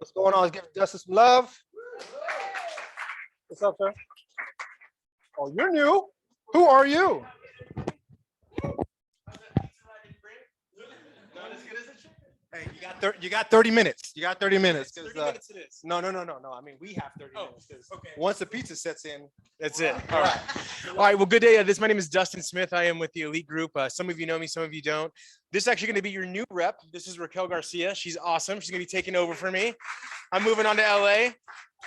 What's going on? Let's give Justice some love. What's up, sir? Oh, you're new. Who are you? Hey, you got 30 minutes. You got 30 minutes. 30 minutes it is. No. I mean, we have 30 minutes. Okay. Once the pizza sets in, that's it. All right. All right. Well, good day. My name is Dustin Smith. I am with the Elite Group. Some of you know me, some of you don't. This is actually going to be your new rep. This is Raquel Garcia. She's awesome. She's going to be taking over for me. I'm moving on to LA.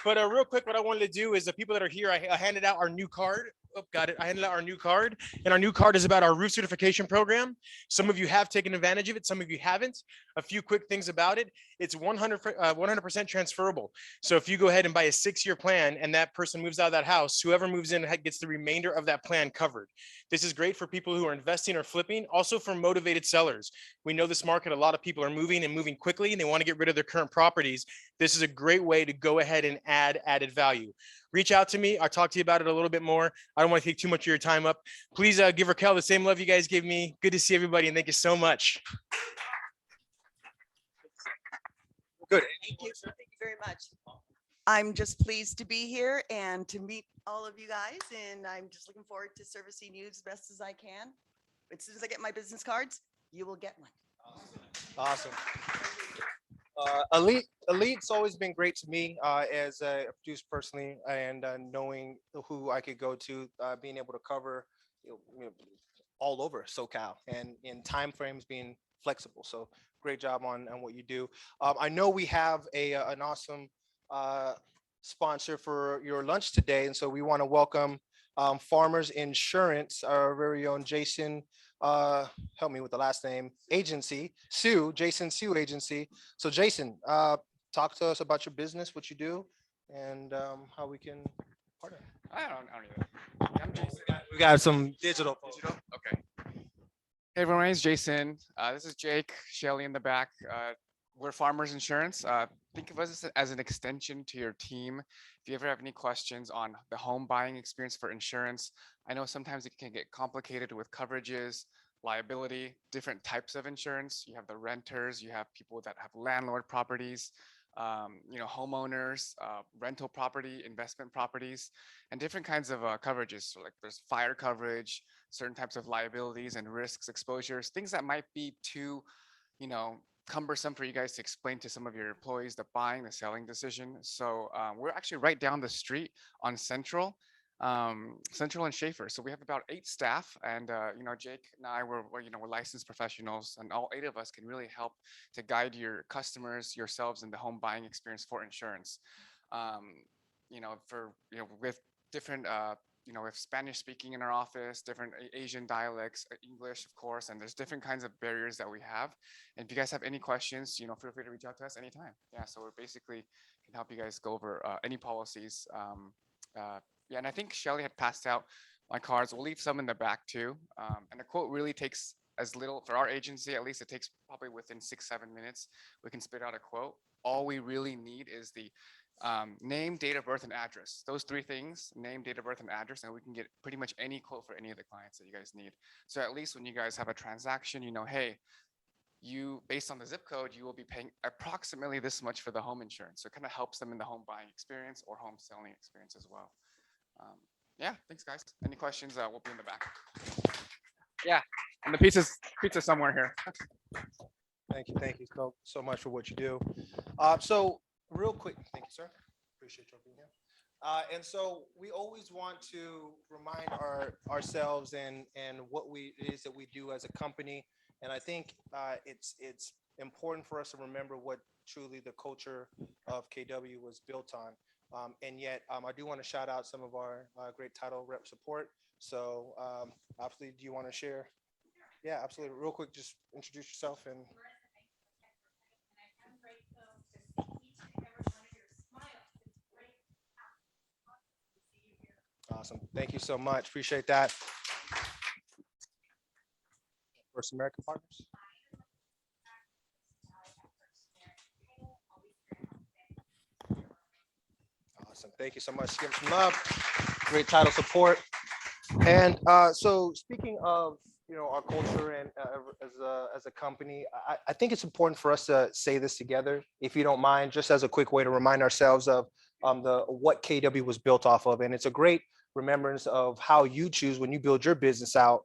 But real quick, what I wanted to do is the people that are here, I handed out our new card. Oh, got it. I handed out our new card, and our new card is about our roof certification program. Some of you have taken advantage of it. Some of you haven't. A few quick things about it. It's 100% transferable. So if you go ahead and buy a 6-year plan and that person moves out of that house, whoever moves in gets the remainder of that plan covered. This is great for people who are investing or flipping, also for motivated sellers. We know this market, a lot of people are moving and moving quickly, and they want to get rid of their current properties. This is a great way to go ahead and add added value. Reach out to me. I'll talk to you about it a little bit more. I don't want to take too much of your time up. Please give Raquel the same love you guys gave me. Good to see everybody, and thank you so much. Good. Thank you very much. I'm just pleased to be here and to meet all of you guys, and I'm just looking forward to servicing you as best as I can. As soon as I get my business cards, you will get one. Awesome. Elite's always been great to me as a producer personally, and knowing who I could go to, being able to cover all over SoCal, and in time frames being flexible. So great job on what you do. I know we have an awesome sponsor for your lunch today, and so we want to welcome Farmers Insurance, our very own Jason. Help me with the last name, agency, Jason Sue Agency. So Jason, talk to us about your business, what you do, and how we can partner. I don't either. I'm Jason. We got some digital. Okay. Hey everyone, my name is Jason. This is Jake, Shelly in the back. We're Farmers Insurance. Think of us as an extension to your team. If you ever have any questions on the home buying experience for insurance, I know sometimes it can get complicated with coverages, liability, different types of insurance. You have the renters, you have people that have landlord properties, homeowners, rental property, investment properties, and different kinds of coverages. So like there's fire coverage, certain types of liabilities and risks, exposures, things that might be too, cumbersome for you guys to explain to some of your employees the buying, the selling decision. So we're actually right down the street on Central and Schaefer. So we have about 8 staff, and Jake and I we're licensed professionals, and all 8 of us can really help to guide your customers, yourselves in the home buying experience for insurance. With different we have Spanish speaking in our office, different Asian dialects, English, of course, and there's different kinds of barriers that we have. And if you guys have any questions, feel free to reach out to us anytime. Yeah, so we're basically can help you guys go over any policies. And I think Shelly had passed out my cards. We'll leave some in the back too. And the quote really takes as little, for our agency at least, it takes probably within 6-7 minutes. We can spit out a quote. All we really need is the name, date of birth, and address. Those 3 things, name, date of birth, and address, and we can get pretty much any quote for any of the clients that you guys need. So at least when you guys have a transaction, hey, you, based on the zip code, you will be paying approximately this much for the home insurance. So it kind of helps them in the home buying experience or home selling experience as well. Yeah, thanks guys. Any questions? We'll be in the back. Yeah, and the pizza's somewhere here. Thank you so much for what you do. So real quick, thank you, sir. Appreciate you being here. And so we always want to remind ourselves and what it is that we do as a company. And I think it's important for us to remember what truly the culture of KW was built on. And yet, I do want to shout out some of our great title rep support. So absolutely, do you want to share? Yeah, absolutely. Real quick, just introduce yourself and. Awesome. Thank you so much. Appreciate that. First American Partners. Awesome. Thank you so much. Give some love. Great title support. And so speaking of, our culture and as a company, I think it's important for us to say this together, if you don't mind, just as a quick way to remind ourselves of the what KW was built off of. And it's a great remembrance of how you choose when you build your business out,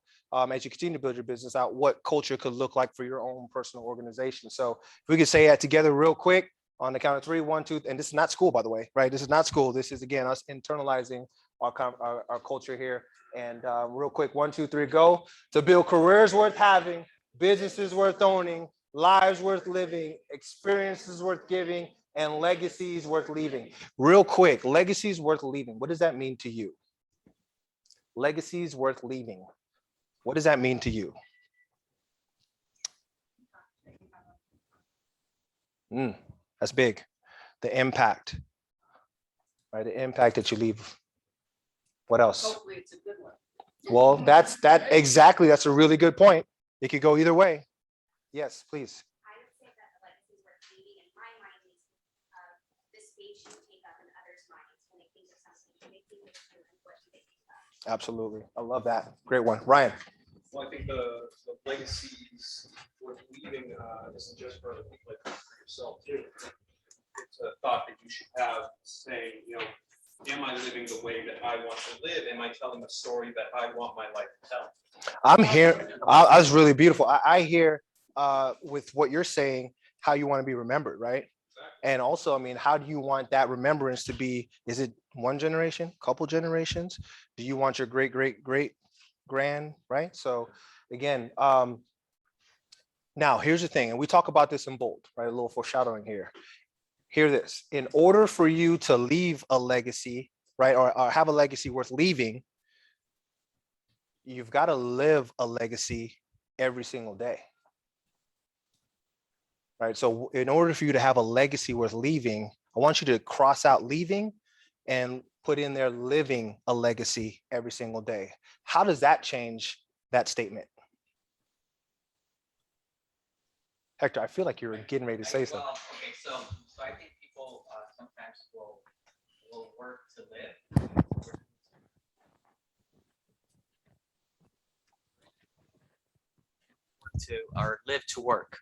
as you continue to build your business out, what culture could look like for your own personal organization. So if we could say that together real quick on the count of 3, 1, 2, and this is not school, by the way, right? This is not school. This is, again, us internalizing our culture here. And real quick, 1, 2, 3, go. To build careers worth having, businesses worth owning, lives worth living, experiences worth giving, and legacies worth leaving. Real quick, legacies worth leaving. What does that mean to you? Legacies worth leaving. What does that mean to you? That's big. The impact, right? The impact that you leave. What else? Hopefully it's a good one. Well, that's exactly. That's a really good point. It could go either way. Yes, please. I would say that the legacies worth leaving in my mind is the space you take up in others' minds when they think of something, when they think of you and what do they think of. Absolutely. I love that. Great one. Ryan. Well, I think the legacies worth leaving isn't just for yourself too. It's a thought that you should have saying, am I living the way that I want to live? Am I telling a story that I want my life to tell? I'm here. I was really beautiful. I hear with what you're saying, how you want to be remembered, right? Exactly. And also, I mean, how do you want that remembrance to be? Is it one generation, couple generations? Do you want your great, great, great grand, right? So again, now here's the thing, and we talk about this in bold, right? A little foreshadowing here. Hear this. In order for you to leave a legacy, right, or have a legacy worth leaving, you've got to live a legacy every single day. Right. So in order for you to have a legacy worth leaving, I want you to cross out leaving and put in there living a legacy every single day. How does that change that statement? Hector, I feel like you're getting ready to say something. Well, okay, so I think people sometimes will work to live. Or live to work,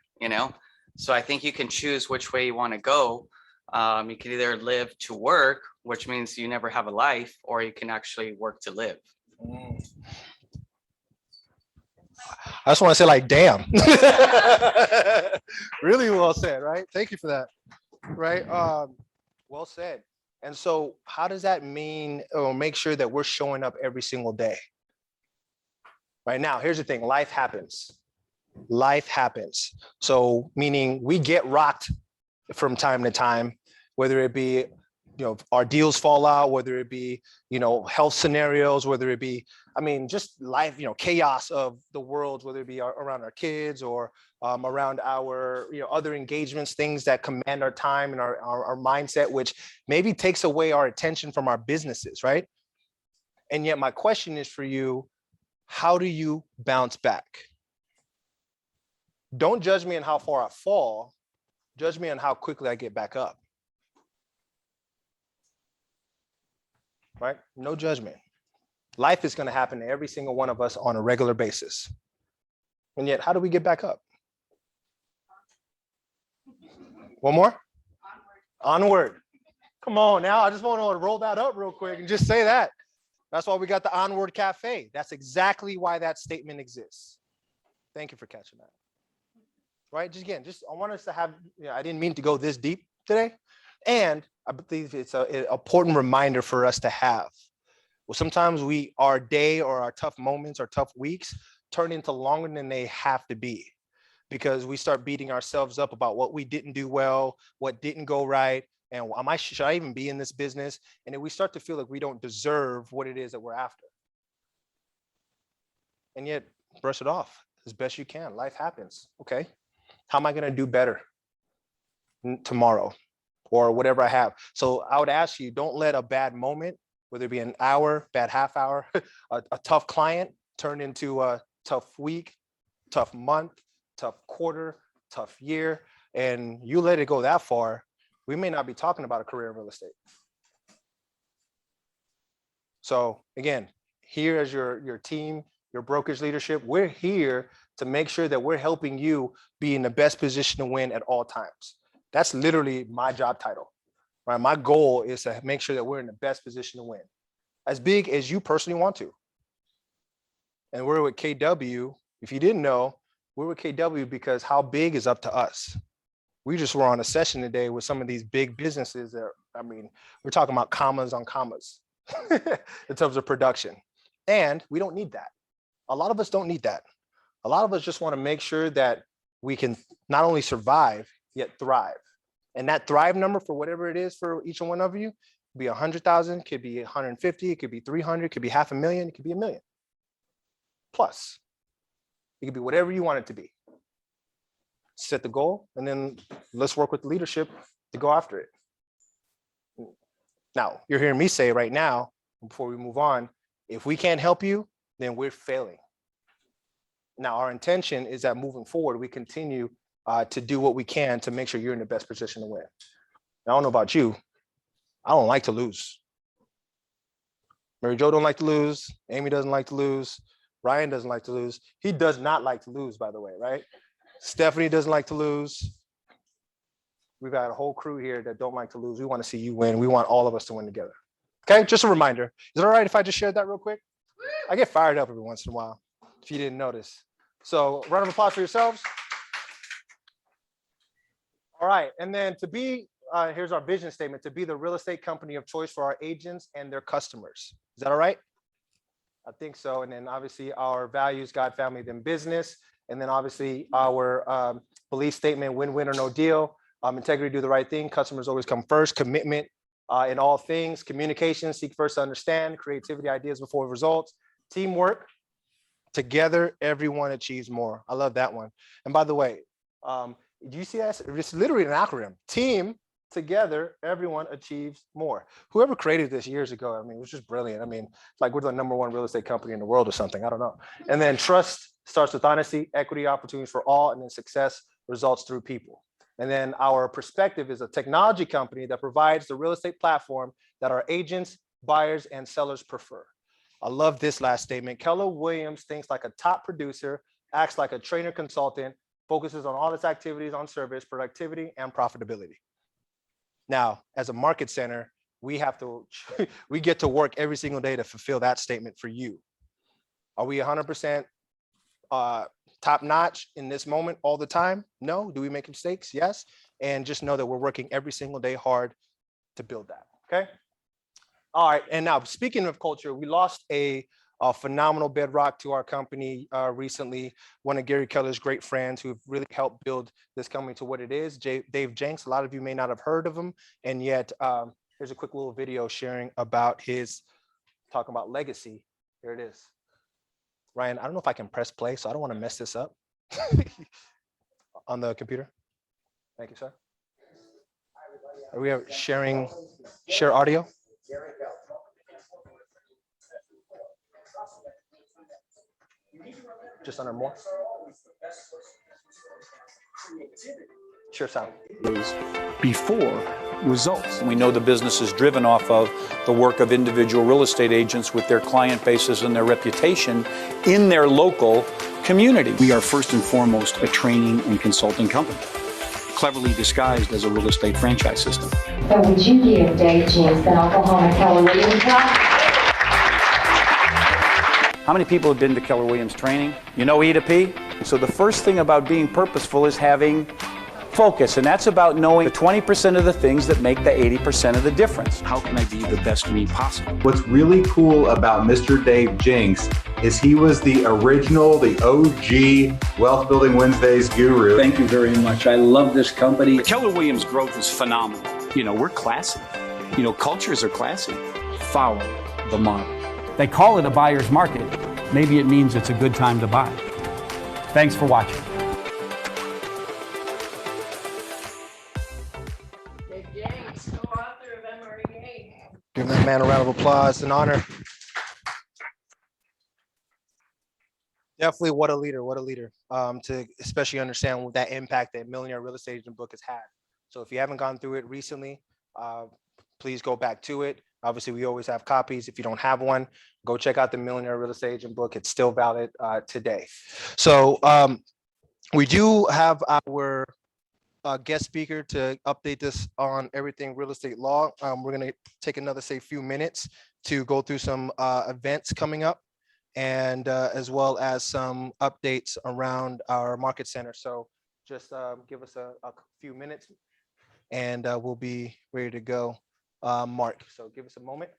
So I think you can choose which way you want to go. You can either live to work, which means you never have a life, or you can actually work to live. I just want to say, like, damn. Really well said, right? Thank you for that. Right. Well said. And so how does that mean or make sure that we're showing up every single day? Right now, here's the thing. Life happens. Life happens. So meaning we get rocked from time to time, whether it be, our deals fall out, whether it be, health scenarios, whether it be, just life, chaos of the world, whether it be around our kids or around our, other engagements, things that command our time and our mindset, which maybe takes away our attention from our businesses, right? And yet my question is for you, how do you bounce back? Don't judge me on how far I fall. Judge me on how quickly I get back up. Right? No judgment. Life is going to happen to every single one of us on a regular basis. And yet, how do we get back up? One more? Onward. Come on now. I just want to roll that up real quick and just say that. That's why we got the Onward Cafe. That's exactly why that statement exists. Thank you for catching that. Right? I want us to have, I didn't mean to go this deep today. And I believe it's an important reminder for us to have. Well, sometimes our day or our tough moments or tough weeks turn into longer than they have to be because we start beating ourselves up about what we didn't do well, what didn't go right, and should I even be in this business? And then we start to feel like we don't deserve what it is that we're after. And yet, brush it off as best you can. Life happens. Okay. How am I going to do better tomorrow or whatever I have? So I would ask you, don't let a bad moment, whether it be an hour, bad half hour, a tough client turn into a tough week, tough month, tough quarter, tough year. And you let it go that far, we may not be talking about a career in real estate. So again, here as your team, your brokerage leadership. We're here to make sure that we're helping you be in the best position to win at all times. That's literally my job title, right? My goal is to make sure that we're in the best position to win, as big as you personally want to. And we're with KW. If you didn't know, we're with KW because how big is up to us. We just were on a session today with some of these big businesses that, I mean, we're talking about commas on commas in terms of production. And we don't need that. A lot of us don't need that. A lot of us just want to make sure that we can not only survive, yet thrive. And that thrive number for whatever it is for each one of you, could be 100,000, could be 150, it could be 300, it could be 500,000, it could be $1 million. Plus, it could be whatever you want it to be. Set the goal, and then let's work with leadership to go after it. Now, you're hearing me say right now, before we move on, if we can't help you, then we're failing. Now, our intention is that moving forward, we continue to do what we can to make sure you're in the best position to win. Now, I don't know about you, I don't like to lose. Mary Jo don't like to lose. Amy doesn't like to lose. Ryan doesn't like to lose. He does not like to lose, by the way, right? Stephanie doesn't like to lose. We've got a whole crew here that don't like to lose. We want to see you win. We want all of us to win together. Okay, just a reminder. Is it all right if I just shared that real quick? I get fired up every once in a while, if you didn't notice. So round of applause for yourselves. All right, and then to be, here's our vision statement, to be the real estate company of choice for our agents and their customers. Is that all right? I think so. And then obviously our values, God, family, then business. And then obviously our belief statement, win-win or no deal. Integrity, do the right thing. Customers always come first. Commitment in all things. Communication, seek first to understand. Creativity, ideas before results. Teamwork, together everyone achieves more. I love that one. And by the way, do you see that? It's literally an acronym. Team, together everyone achieves more. Whoever created this years ago, I mean, it was just brilliant. I mean, like we're the #1 real estate company in the world or something. I don't know. And then trust starts with honesty, equity, opportunities for all, and then success results through people. And then our perspective is a technology company that provides the real estate platform that our agents, buyers, and sellers prefer. I love this last statement. Keller Williams thinks like a top producer, acts like a trainer consultant, focuses on all its activities on service, productivity, and profitability. Now, as a market center, we get to work every single day to fulfill that statement for you. Are we 100% top notch in this moment all the time? No. Do we make mistakes? Yes. And just know that we're working every single day hard to build that. Okay. All right. And now speaking of culture, we lost a phenomenal bedrock to our company recently. One of Gary Keller's great friends who've really helped build this company to what it is, Dave Jenks. A lot of you may not have heard of him. And yet here's a quick little video sharing about his, talking about legacy. Here it is. Ryan, I don't know if I can press play, so I don't want to mess this up on the computer. Thank you, sir. Are we sharing, share audio? Just under more? Sure, sound. Before results. We know the business is driven off of the work of individual real estate agents with their client bases and their reputation in their local community. We are first and foremost a training and consulting company, cleverly disguised as a real estate franchise system. So would you give Dave Jenks an Oklahoma Keller Williams class? How many people have been to Keller Williams training? You know E to P? So the first thing about being purposeful is having focus, and that's about knowing the 20% of the things that make the 80% of the difference. How can I be the best me possible? What's really cool about Mr. Dave Jenks is he was the original, the OG Wealth Building Wednesdays guru. Thank you very much. I love this company. Keller Williams growth is phenomenal. You know, we're classy. You know, cultures are classy. Follow the model. They call it a buyer's market. Maybe it means it's a good time to buy. Thanks for watching. Give that man a round of applause. An honor. Definitely, what a leader, what a leader. To especially understand what that impact that Millionaire Real Estate Agent book has had. So if you haven't gone through it recently, please go back to it. Obviously, we always have copies. If you don't have one, go check out the Millionaire Real Estate Agent book. It's still valid today. So we do have our guest speaker to update us on everything real estate law. We're going to take another, say, few minutes to go through some events coming up, and as well as some updates around our market center. So just give us a few minutes and we'll be ready to go. Mark, so give us a moment.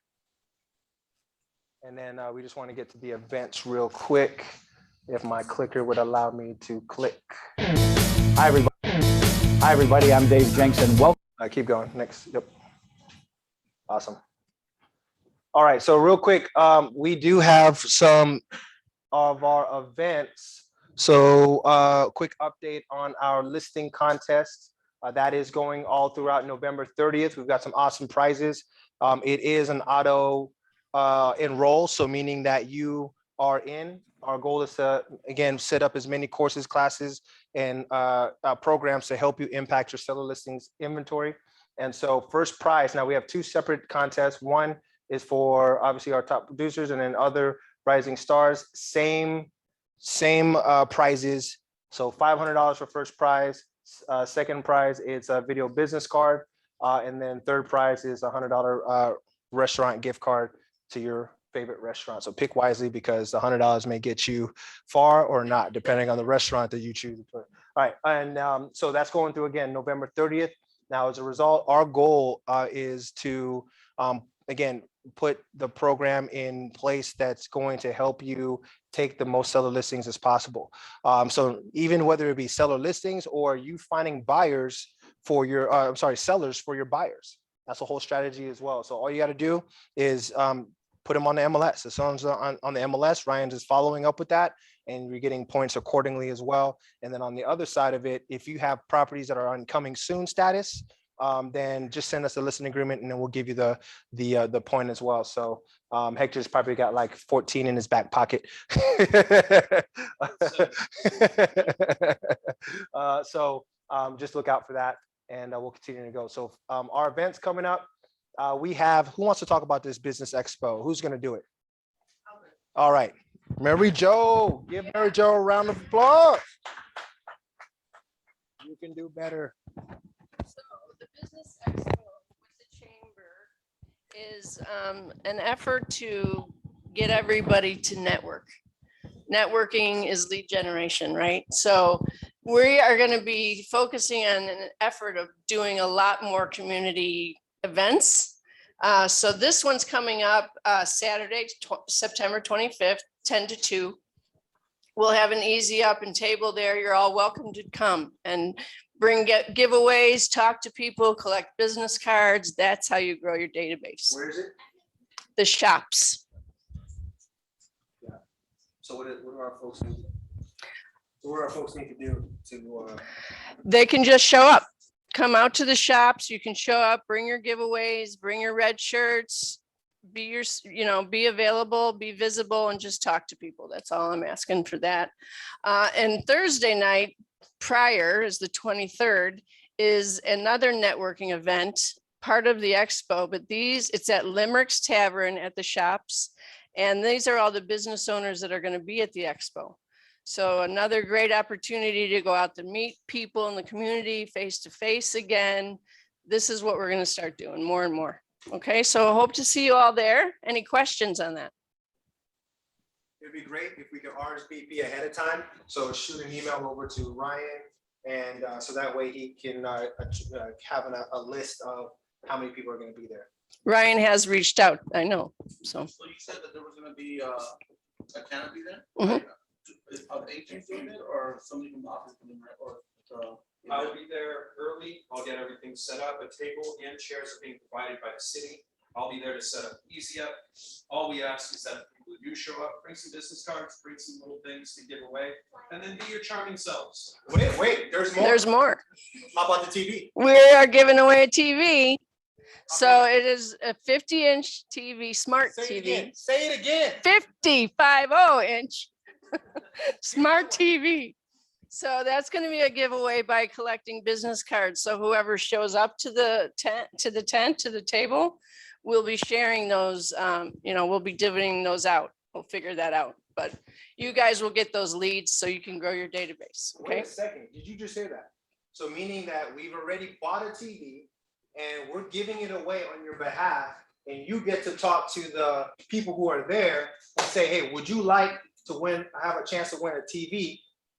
And then we just want to get to the events real quick. If my clicker would allow me to click. Hi, everybody. Hi, everybody. I'm Dave Jenks, and welcome. Keep going. Next. Yep. Awesome. All right. So real quick, we do have some of our events. So quick update on our listing contest. That is going all throughout November 30th. We've got some awesome prizes. It is an auto enroll, so meaning that you are in. Our goal is to, again, set up as many courses, classes, and programs to help you impact your seller listings inventory. And so first prize, now we have two separate contests. One is for obviously our top producers, and then other rising stars, same prizes. So $500 for first prize. Second prize is a video business card. And then third prize is a $100 restaurant gift card to your favorite restaurant. So pick wisely, because the $100 may get you far or not, depending on the restaurant that you choose to put. All right, and so that's going through again November 30th. Now, as a result, our goal is to again put the program in place that's going to help you take the most seller listings as possible. So even whether it be seller listings or you finding buyers for your, sellers for your buyers, that's a whole strategy as well. So all you got to do is put them on the MLS. As soon as on the MLS, Ryan's is following up with that, and you're getting points accordingly as well. And then on the other side of it, if you have properties that are on coming soon status, then just send us a listing agreement, and then we'll give you the point as well. So Hector's probably got like 14 in his back pocket. So just look out for that, and we'll continue to go. So our events coming up, we have, who wants to talk about this business expo? Who's going to do it? All right, Mary Jo, give Mary Jo a round of applause. You can do better. So the business expo with the chamber is an effort to get everybody to network. Networking is lead generation, right? So we are going to be focusing on an effort of doing a lot more community events. So this one's coming up Saturday, September 25th, 10 to 2. We'll have an easy up and table there. You're all welcome to come and bring giveaways, talk to people, collect business cards. That's how you grow your database. Where is it? The shops. Yeah. So what do our folks need? So what do our folks need to do to? They can just show up. Come out to the shops. You can show up, bring your giveaways, bring your red shirts, be available, be visible, and just talk to people. That's all I'm asking for that. And Thursday night prior is the 23rd, is another networking event, part of the expo, but it's at Limerick's Tavern at the shops. And these are all the business owners that are going to be at the expo. So another great opportunity to go out to meet people in the community face to face again. This is what we're going to start doing more and more. Okay, so I hope to see you all there. Any questions on that? It'd be great if we could RSVP ahead of time. So shoot an email over to Ryan, and so that way he can have a list of how many people are going to be there. Ryan has reached out, I know. So you said that there was going to be a canopy there? Mhm. Are the agents doing it, or somebody from the office doing it, or? I'll be there early. I'll get everything set up. A table and chairs are being provided by the city. I'll be there to set up easy up. All we ask is that people who do show up, bring some business cards, bring some little things to give away, and then be your charming selves. Wait, there's more. there's more. How about the TV? We are giving away a TV. So it is a 50-inch TV, smart TV. Say it again. 50 inch smart TV. So that's going to be a giveaway by collecting business cards. So whoever shows up to the tent, to the table, we'll be sharing those, we'll be divvying those out. We'll figure that out, but you guys will get those leads so you can grow your database. Wait Okay. a second, did you just say that? So meaning that we've already bought a TV and we're giving it away on your behalf, and you get to talk to the people who are there and say, hey, would you like to have a chance to win a TV?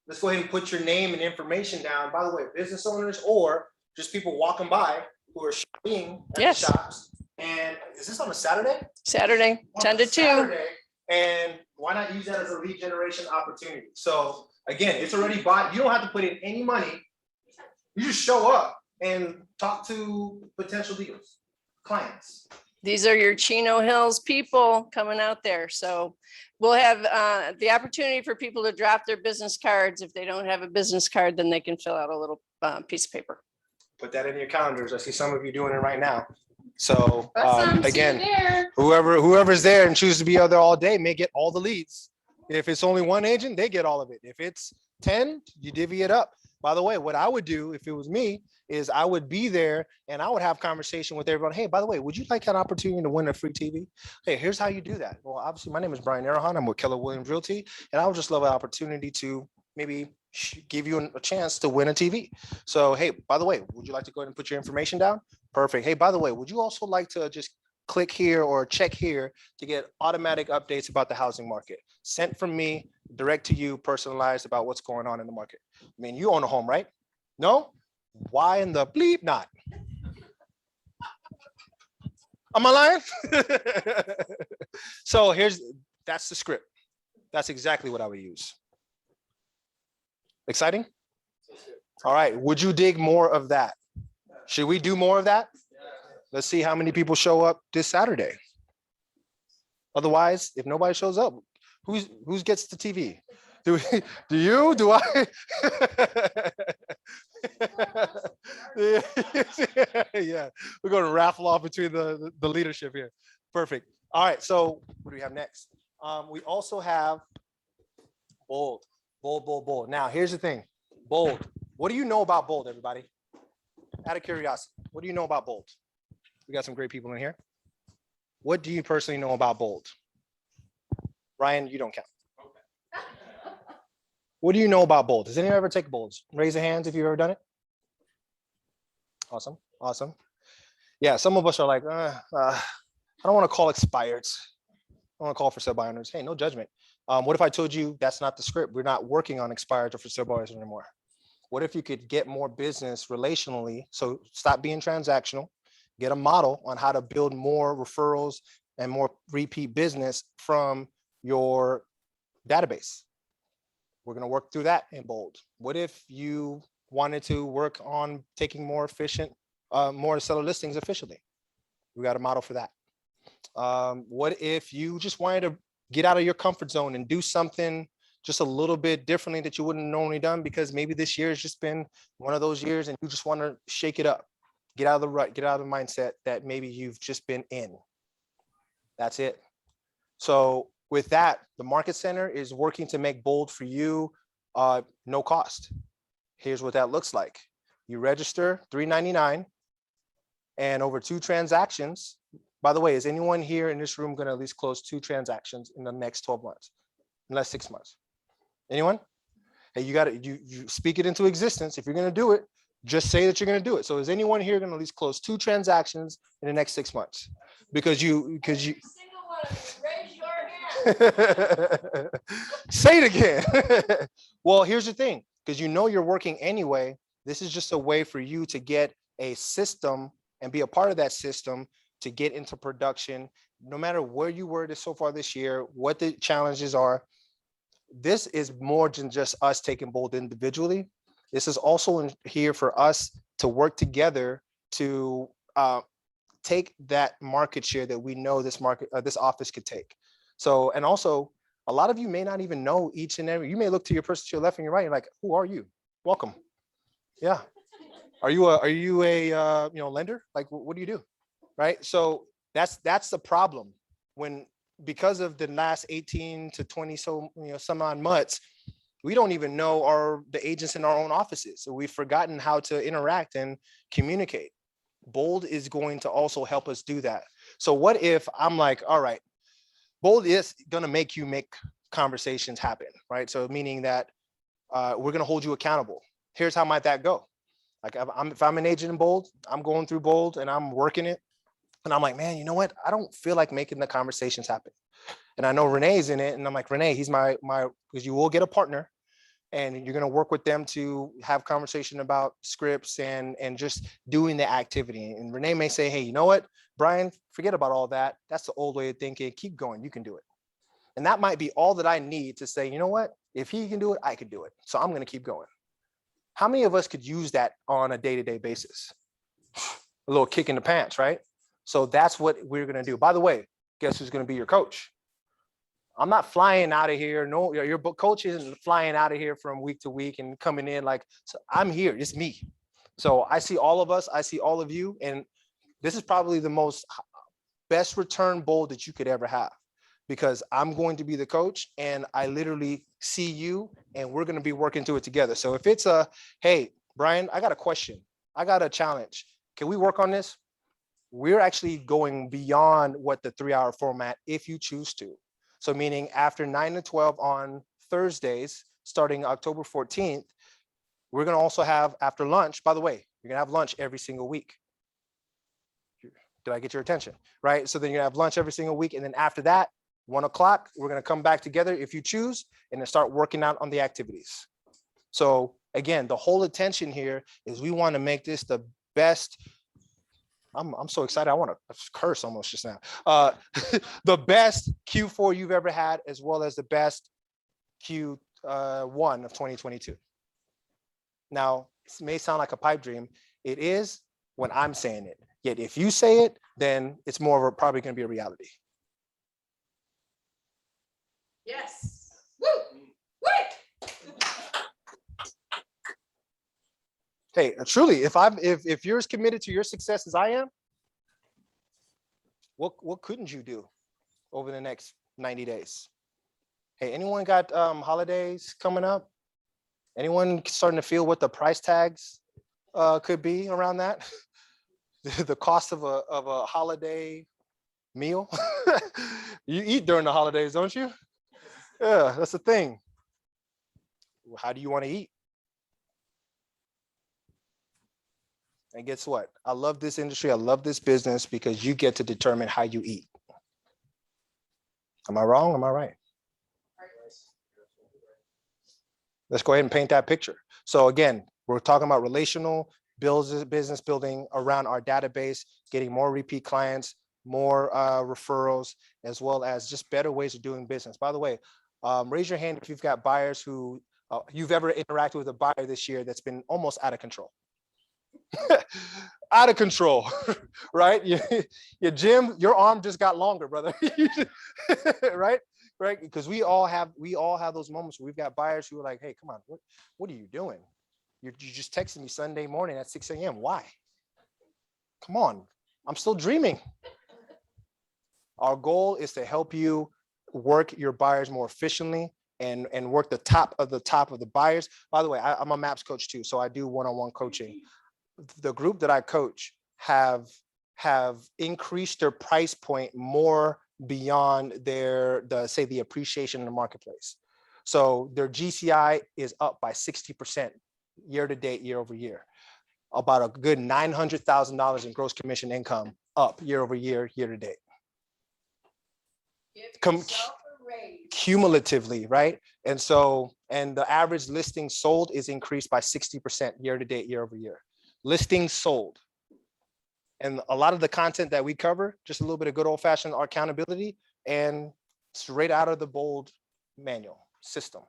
Let's go ahead and put your name and information down. By the way, business owners or just people walking by who are shopping at Yes. the shops. And is this on a Saturday? Saturday, On 10 a to 2. Saturday, and why not use that as a lead generation opportunity? So again, it's already bought. You don't have to put in any money. You just show up and talk to potential deals, clients. These are your Chino Hills people coming out there. So we'll have the opportunity for people to drop their business cards. If they don't have a business card, then they can fill out a little piece of paper. Put that in your calendars. I see some of you doing it right now. So Awesome. See you again, there. whoever's there and chooses to be out there all day may get all the leads. If it's only one agent, they get all of it. If it's 10, you divvy it up. By the way, what I would do if it was me is I would be there and I would have conversation with everyone. Hey, by the way, would you like an opportunity to win a free TV? Hey, here's how you do that. Well, obviously, my name is Brian Arahan. I'm with Keller Williams Realty, and I would just love an opportunity to maybe give you a chance to win a TV. So, hey, by the way, would you like to go ahead and put your information down? Perfect. Hey, by the way, would you also like to just click here or check here to get automatic updates about the housing market sent from me direct to you, personalized about what's going on in the market? I mean, you own a home, right? No? Why in the bleep not? Am I lying? So that's the script. That's exactly what I would use. Exciting? All right. Would you dig more of that? Should we do more of that? Let's see how many people show up this Saturday. Otherwise, if nobody shows up, who gets the TV? Do you? Do I? Yeah, we're going to raffle off between the leadership here. Perfect. All right. So what do we have next? We also have bold. Now, here's the thing. Bold. What do you know about bold, everybody? Out of curiosity, what do you know about bold? We got some great people in here. What do you personally know about bold? Ryan, you don't count. What do you know about bold? Does anyone ever take bolds? Raise your hands if you've ever done it. Awesome. Yeah, some of us are like, I don't want to call expireds. I want to call for sale by owners. Hey, no judgment. What if I told you that's not the script? We're not working on expireds or for sale by owners anymore. What if you could get more business relationally? So stop being transactional, get a model on how to build more referrals and more repeat business from your database. We're going to work through that in bold. What if you wanted to work on taking more efficient, more seller listings efficiently? We got a model for that. What if you just wanted to get out of your comfort zone and do something just a little bit differently that you wouldn't have normally done, because maybe this year has just been one of those years and you just want to shake it up, get out of the rut, get out of the mindset that maybe you've just been in. That's it. So with that, the Market Center is working to make bold for you, no cost. Here's what that looks like. You register $3.99 and over 2 transactions. By the way, is anyone here in this room going to at least close 2 transactions in the next 12 months, unless 6 months? Anyone? Hey, you got to you speak it into existence. If you're going to do it, just say that you're going to do it. So is anyone here going to at least close 2 transactions in the next 6 months? Because you Single one of you, raise your hand. say it again. Well, here's the thing, because you know you're working anyway. This is just a way for you to get a system and be a part of that system to get into production, no matter where you were so far this year, what the challenges are. This is more than just us taking bold individually. This is also here for us to work together to take that market share that we know this office could take. So, and also a lot of you may not even know each and every, you may look to your person to your left and your right, and like, who are you? Welcome. Yeah. Are you a lender? Like, what do you do? Right. So that's the problem when, because of the last 18 to 20 some odd months, We don't even know the agents in our own offices. So we've forgotten how to interact and communicate. Bold is going to also help us do that. So what if I'm like, all right, Bold is going to make you make conversations happen, right? So meaning that we're going to hold you accountable. Here's how might that go. Like if I'm an agent in Bold, I'm going through Bold and I'm working it. And I'm like, man, you know what? I don't feel like making the conversations happen. And I know Renee's in it. And I'm like, Renee, he's my, because you will get a partner and you're going to work with them to have conversation about scripts and just doing the activity. And Renee may say, hey, you know what, Brian, forget about all that. That's the old way of thinking. Keep going. You can do it. And that might be all that I need to say, you know what, if he can do it, I could do it. So I'm going to keep going. How many of us could use that on a day-to-day basis? A little kick in the pants, right? So that's what we're going to do. By the way, guess who's going to be your coach? I'm not flying out of here. No, your coach isn't flying out of here from week to week and coming in like, so I'm here. It's me. So I see all of us. I see all of you. And this is probably the most best return Bold that you could ever have, because I'm going to be the coach and I literally see you and we're going to be working through it together. So if it's hey, Brian, I got a question. I got a challenge. Can we work on this? We're actually going beyond what the 3-hour format, if you choose to. So meaning after 9 to 12 on Thursdays, starting October 14th, we're going to also have after lunch. By the way, you're going to have lunch every single week. Did I get your attention? Right? So then you're going to have lunch every single week. And then after that, 1 o'clock, we're going to come back together if you choose and then start working out on the activities. So again, the whole intention here is we want to make this the best. I'm so excited. I want to curse almost just now. The best Q4 you've ever had, as well as the best Q1 of 2022. Now, this may sound like a pipe dream. It is when I'm saying it. Yet if you say it, then it's more of probably going to be a reality. Yes. Woo! Woo! Hey, truly, if you're as committed to your success as I am, what couldn't you do over the next 90 days? Hey, anyone got holidays coming up? Anyone starting to feel what the price tags could be around that? The cost of a holiday meal. You eat during the holidays, don't you? Yeah, that's the thing. How do you want to eat? And guess what? I love this industry. I love this business because you get to determine how you eat. Am I wrong? Am I right? Let's go ahead and paint that picture. So again, we're talking about relational business building around our database, getting more repeat clients, more referrals, as well as just better ways of doing business. By the way, raise your hand if you've got buyers who you've ever interacted with a buyer this year that's been almost out of control. Out of control, right? Your Jim, your arm just got longer, brother. Right? Right? Because we all have those moments where we've got buyers who are like, hey, come on, what are you doing? You just texted me Sunday morning at 6 a.m. Why? Come on, I'm still dreaming. Our goal is to help you work your buyers more efficiently and work the top of the buyers. By the way, I'm a MAPS coach too, so I do one-on-one coaching. The group that I coach have increased their price point more beyond the appreciation in the marketplace. So their GCI is up by 60% year to date, year over year. About a good $900,000 in gross commission income up year over year, year to date. Cumulatively, right? And the average listing sold is increased by 60% year to date, year over year. Listings sold. And a lot of the content that we cover, just a little bit of good old fashioned accountability and straight out of the Bold manual system,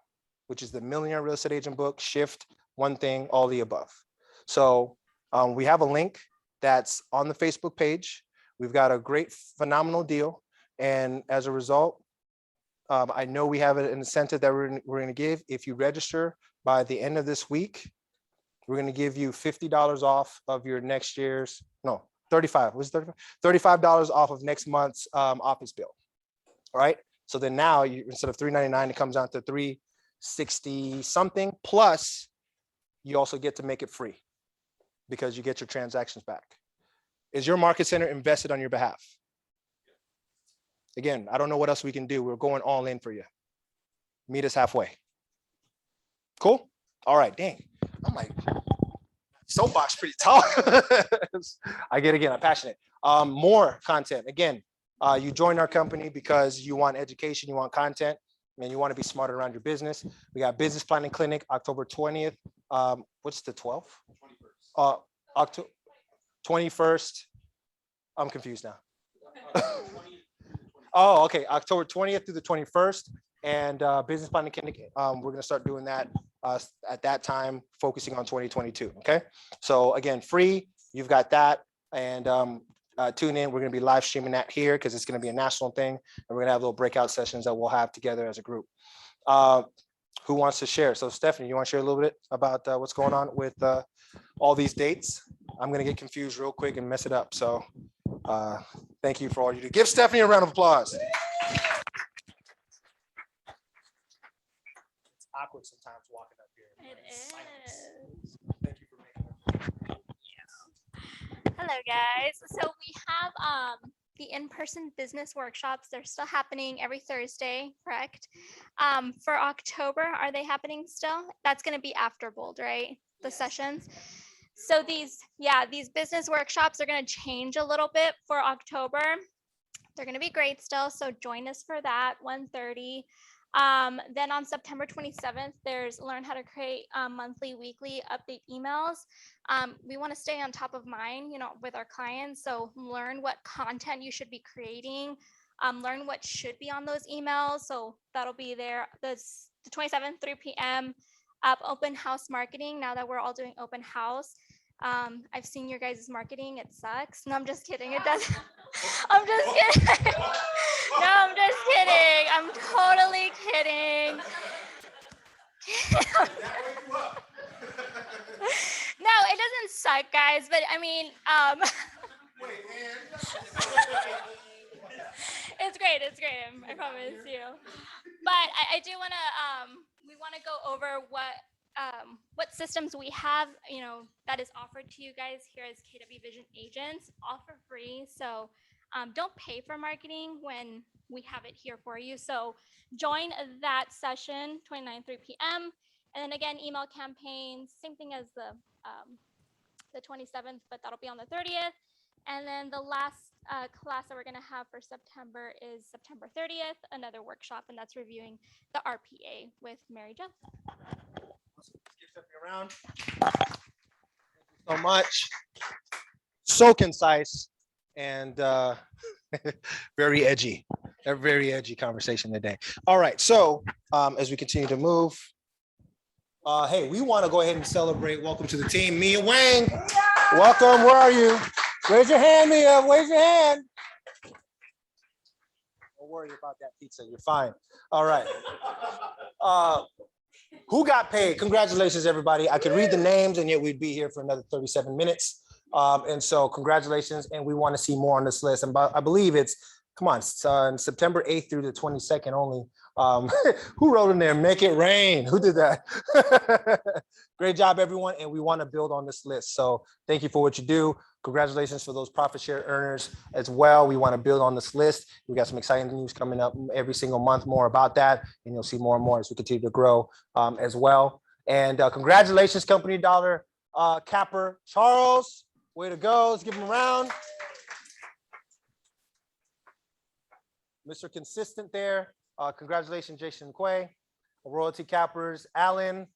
which is the Millionaire Real Estate Agent book, Shift, One Thing, All the Above. So we have a link that's on the Facebook page. We've got a great, phenomenal deal. And as a result, I know we have an incentive that we're going to give. If you register by the end of this week, we're going to give you $50 off of your next year's, no, 35, was it 35? $35 off of next month's office bill. All right. So then now instead of $399, it comes down to $3 60 something, plus you also get to make it free because you get your transactions back. Is your market center invested on your behalf? Again, I don't know what else we can do. We're going all in for you. Meet us halfway. Cool? All right, dang. I'm like, soapbox pretty tall. Again, I'm passionate. More content. Again, you join our company because you want education, you want content, and you want to be smarter around your business. We got business planning clinic, October 20th. What's the 12th? October 21st. I'm confused now. Oh, okay. October 20th through the 21st. And business planning clinic, we're going to start doing that at that time, focusing on 2022. Okay. So again, free, you've got that. And tune in. We're going to be live streaming that here because it's going to be a national thing. And we're going to have little breakout sessions that we'll have together as a group. Who wants to share? So Stephanie, you want to share a little bit about what's going on with all these dates? I'm going to get confused real quick and mess it up. So thank you for all you do. Give Stephanie a round of applause. It's awkward sometimes walking up here. It is. Thank you for making it. Hello, guys. So we have the in-person business workshops. They're still happening every Thursday, correct? For October, are they happening still? That's going to be after Bold, right? The sessions. So these business workshops are going to change a little bit for October. They're going to be great still. So join us for that, 1:30. Then on September 27th, there's learn how to create monthly, weekly update emails. We want to stay on top of mind, with our clients. So learn what content you should be creating, learn what should be on those emails. So that'll be there. The 27th, 3 p.m. Open house marketing. Now that we're all doing open house, I've seen your guys' marketing. It sucks. No, I'm just kidding. It doesn't. I'm just kidding. No, I'm just kidding. I'm totally kidding. No, it doesn't suck, guys. But I mean, it's great. It's great. I promise you. But I do want to. We want to go over what systems we have, that is offered to you guys here as KW Vision agents, all for free. So don't pay for marketing when we have it here for you. So join that session, 29, 3 p.m. And then again, email campaigns, same thing as the 27th, but that'll be on the 30th. And then the last class that we're going to have for September is September 30th, another workshop, and that's reviewing the RPA with Mary Jo. Give Stephanie a round. Thank you so much. So concise and very edgy. A very edgy conversation today. All right. So as we continue to move, hey, we want to go ahead and celebrate. Welcome to the team, Mia Wang. Welcome. Where are you? Raise your hand, Mia. Raise your hand. Don't worry about that pizza. You're fine. All right. Who got paid? Congratulations, everybody. I could read the names and yet we'd be here for another 37 minutes. And so congratulations. And we want to see more on this list. And I believe it's, come on, September 8th through the 22nd only. Who wrote in there, make it rain? Who did that? Great job, everyone. And we want to build on this list. So thank you for what you do. Congratulations for those profit share earners as well. We want to build on this list. We got some exciting news coming up every single month, more about that. And you'll see more and more as we continue to grow as well. And congratulations, Company Dollar capper Charles. Way to go. Let's give him a round. Mr. Consistent there. Congratulations, Jason Quay. Royalty cappers, Alan,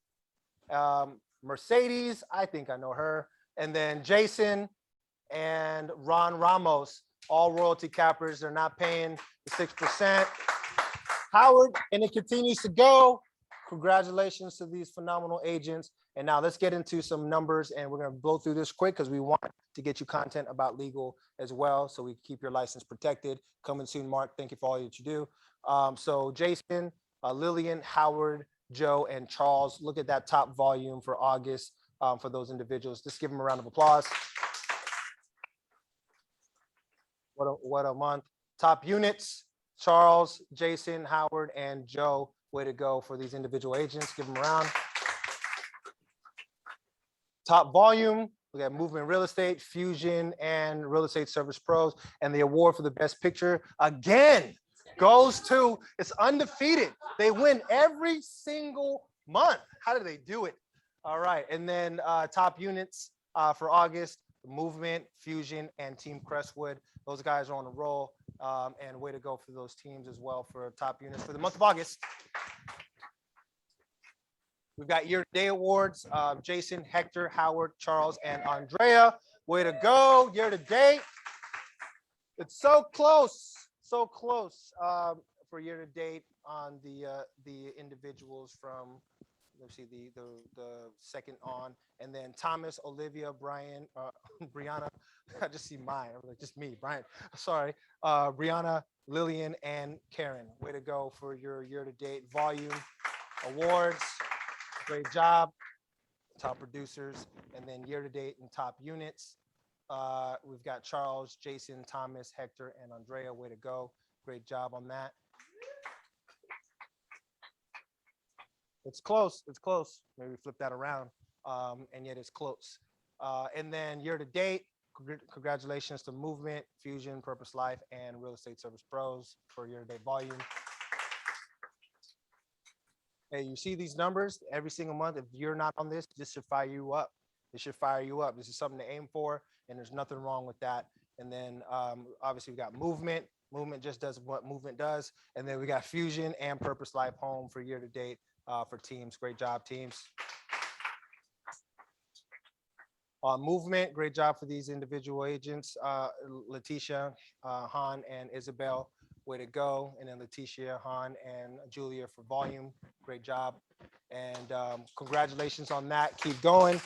Mercedes, I think I know her. And then Jason and Ron Ramos, all royalty cappers. They're not paying the 6%. Howard, and it continues to go. Congratulations to these phenomenal agents. And now let's get into some numbers, and we're going to blow through this quick because we want to get you content about legal as well, so we keep your license protected. Coming soon, Mark. Thank you for all that you do. So Jason, Lillian, Howard, Joe, and Charles. Look at that top volume for August for those individuals. Just give them a round of applause. What a month. Top units, Charles, Jason, Howard, and Joe. Way to go for these individual agents. Give them a round. Top volume, we got Movement Real Estate, Fusion, and Real Estate Service Pros. And the award for the best picture again goes to, it's undefeated. They win every single month. How do they do it? All right. And then top units for August, Movement, Fusion, and Team Crestwood. Those guys are on a roll. And way to go for those teams as well for top units for the month of August. We've got year-to-date awards, Jason, Hector, Howard, Charles, and Andrea. Way to go, year-to-date. It's so close for year-to-date on the individuals from, let's see, the second on, and then Thomas, Olivia, Brian, Brianna. I just see mine. I'm like, just me, Brian. Sorry, Brianna, Lillian, and Karen. Way to go for your year-to-date volume awards. Great job, top producers, and then year-to-date and top units. We've got Charles, Jason, Thomas, Hector, and Andrea. Way to go. Great job on that. It's close. Maybe flip that around. And yet it's close. And then year-to-date, congratulations to Movement, Fusion, Purpose Life, and Real Estate Service Pros for year-to-date volume. Hey, you see these numbers every single month. If you're not on this should fire you up. It should fire you up. This is something to aim for, and there's nothing wrong with that. And then obviously we got Movement. Movement just does what Movement does. And then we got Fusion and Purpose Life Home for year-to-date for teams. Great job, teams. Movement, great job for these individual agents. Letitia, Han, and Isabel. Way to go. And then Letitia, Han, and Julia for volume. Great job. And congratulations on that. Keep going.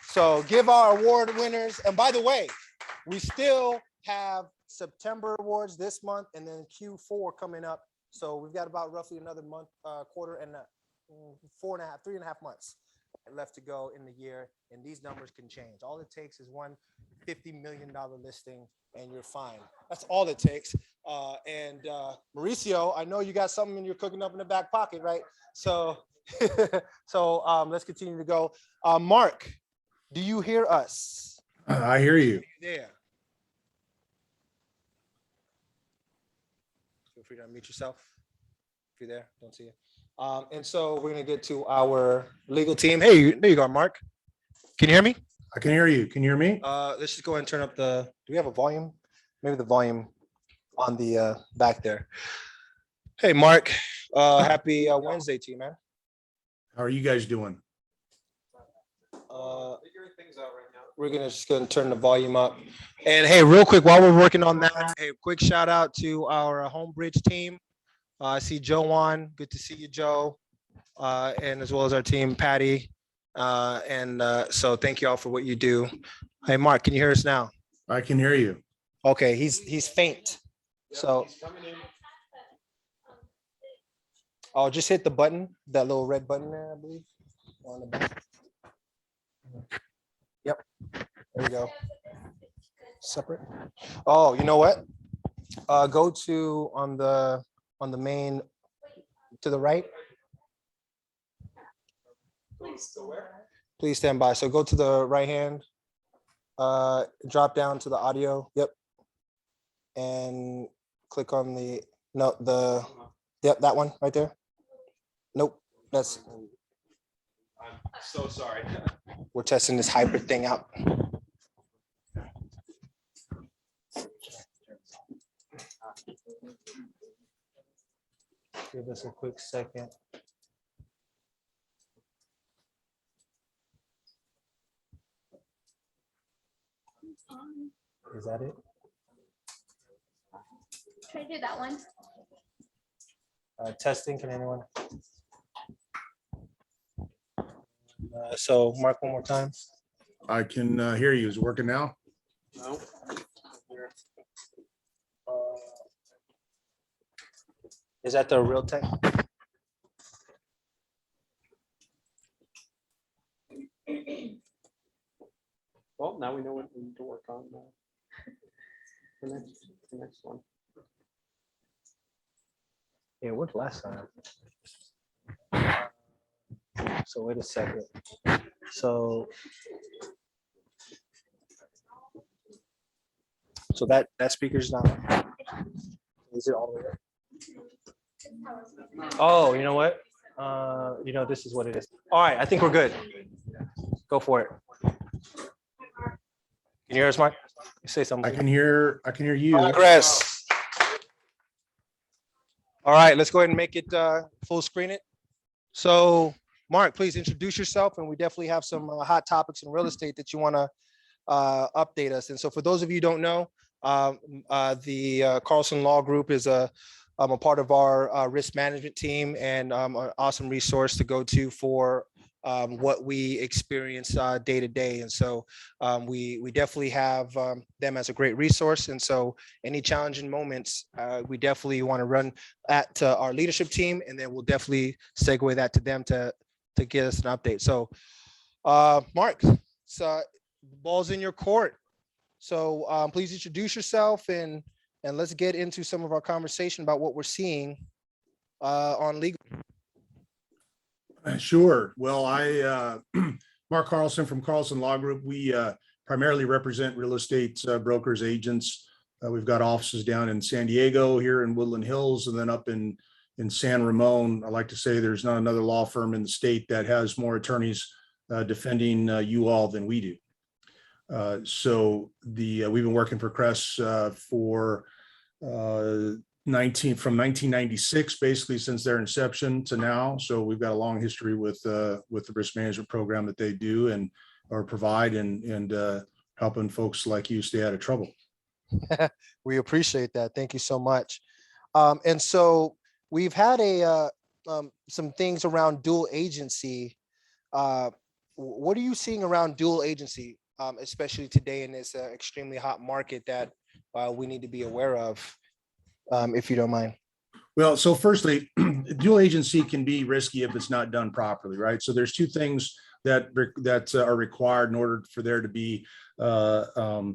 So give our award winners. And by the way, we still have September awards this month and then Q4 coming up. So we've got about roughly another month, quarter, and 3.5 months left to go in the year. And these numbers can change. All it takes is one $50 million listing and you're fine. That's all it takes. And Mauricio, I know you got something you're cooking up in the back pocket, right? So, let's continue to go. Mark, do you hear us? I hear you. Yeah. Feel free to unmute yourself if you're there. Don't see you. And so we're gonna get to our legal team. Hey, there you go, Mark. Can you hear me? I can hear you. Can you hear me? Let's just go ahead and turn up do we have a volume? Maybe the volume on the back there. Hey, Mark, happy Wednesday to you, man. How are you guys doing? We're just gonna turn the volume up. And hey, real quick, while we're working on that, hey, quick shout out to our Homebridge team. I see Joe on. Good to see you, Joe. And as well as our team, Patty. So thank you all for what you do. Hey, Mark, can you hear us now? I can hear you. Okay, he's faint. So I'll just hit the button, that little red button there, I believe. On the back. Yep. There we go. Separate. Oh, you know what? Go to on the main to the right. Please stand by. So go to the right hand. Drop down to the audio. Yep. And click on that one right there. Nope. I'm so sorry. We're testing this hybrid thing out. Give us a quick second. Is that it? Try to do that one. Testing, can anyone? So Mark, one more time. I can hear you. Is it working now? No. Is that the real tech? Well, now we know what we need to work on. The next one. Yeah, it worked last time. So wait a second. So that speaker's not on. Is it all the way up? Oh, you know what? This is what it is. All right, I think we're good. Go for it. Can you hear us, Mark? Say something. I can hear you. Progress. All right, let's go ahead and make it full screen it. So, Mark, please introduce yourself, and we definitely have some hot topics in real estate that you want to update us. And so, for those of you who don't know, the Carlson Law Group is a part of our risk management team and an awesome resource to go to for what we experience day to day. And so we definitely have them as a great resource. And so any challenging moments, we definitely want to run at our leadership team, and then we'll definitely segue that to them to get us an update. So Mark, so the ball's in your court. So please introduce yourself and let's get into some of our conversation about what we're seeing on legal. Sure. Well, Mark Carlson from Carlson Law Group. We primarily represent real estate brokers, agents. We've got offices down in San Diego, here in Woodland Hills, and then up in San Ramon. I like to say there's not another law firm in the state that has more attorneys defending you all than we do. So we've been working for Crest for from 1996, basically since their inception to now. So we've got a long history with the risk management program that they do and or provide and helping folks like you stay out of trouble. We appreciate that. Thank you so much. And so we've had some things around dual agency. What are you seeing around dual agency, especially today in this extremely hot market that we need to be aware of, if you don't mind? Well, so firstly, dual agency can be risky if it's not done properly, right? So there's two things that are required in order for there to be a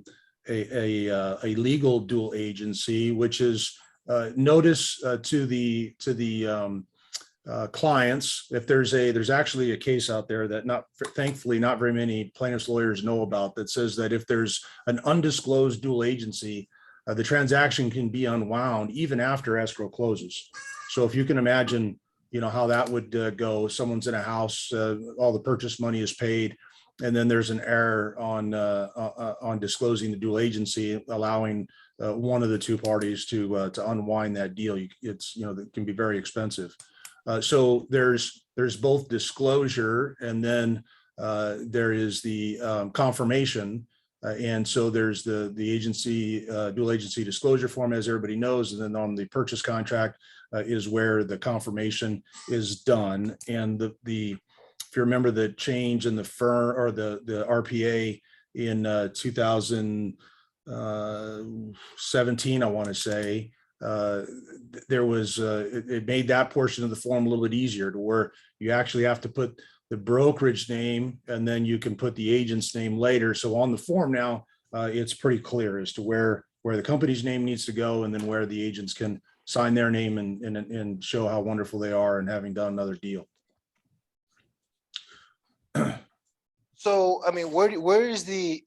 legal dual agency, which is notice to the clients. If there's actually a case out there that thankfully not very many plaintiffs lawyers know about, that says that if there's an undisclosed dual agency, the transaction can be unwound even after escrow closes. So if you can imagine, how that would go. Someone's in a house, all the purchase money is paid, and then there's an error on disclosing the dual agency, allowing one of the two parties to unwind that deal. That can be very expensive. So there's both disclosure, and then there is the confirmation. And so there's the agency dual agency disclosure form, as everybody knows, and then on the purchase contract is where the confirmation is done. And if you remember the change in the firm or the RPA in 2017, I want to say, there was it made that portion of the form a little bit easier, to where you actually have to put the brokerage name and then you can put the agent's name later. So on the form now, it's pretty clear as to where the company's name needs to go, and then where the agents can sign their name and show how wonderful they are and having done another deal. So, I mean, where is the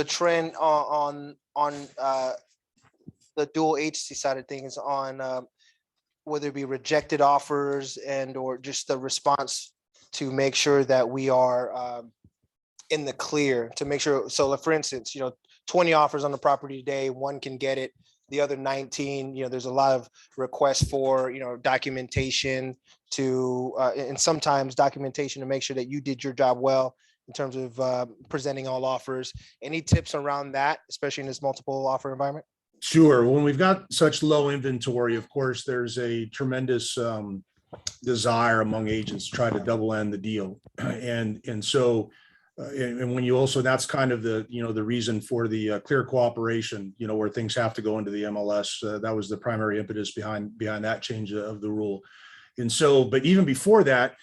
trend on the dual agency side of things, on whether it be rejected offers and or just the response to make sure that we are in the clear, to make sure. So for instance, 20 offers on the property today, one can get it. The other 19, there's a lot of requests for, documentation to, and sometimes documentation to make sure that you did your job well in terms of presenting all offers. Any tips around that, especially in this multiple offer environment? Sure. When we've got such low inventory, of course, there's a tremendous desire among agents to try to double end the deal. And so, and when you also, that's kind of the, the reason for the clear cooperation, where things have to go into the MLS. That was the primary impetus behind that change of the rule. And so, but even before that,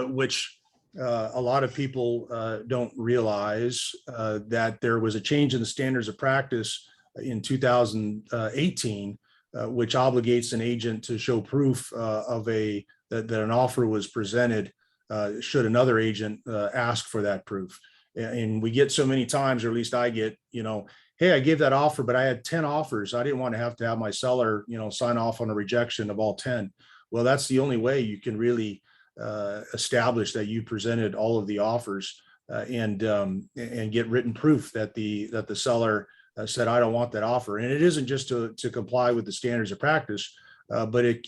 which a lot of people don't realize, that there was a change in the standards of practice in 2018, which obligates an agent to show proof that an offer was presented should another agent ask for that proof. And we get so many times, or at least I get, hey, I gave that offer, but I had 10 offers. I didn't want to have my seller, sign off on a rejection of all 10. Well, that's the only way you can really establish that you presented all of the offers and get written proof that the seller said, I don't want that offer. And it isn't just to comply with the standards of practice, but it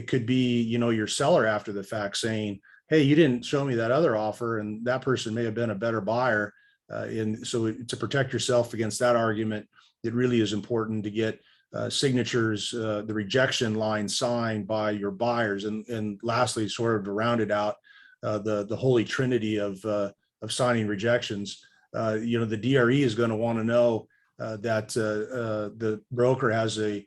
could be, your seller after the fact saying, hey, you didn't show me that other offer, and that person may have been a better buyer. And so to protect yourself against that argument, it really is important to get signatures, the rejection line signed by your buyers. And lastly, sort of to round it out, the holy trinity of signing rejections, the DRE is going to want to know that the broker has a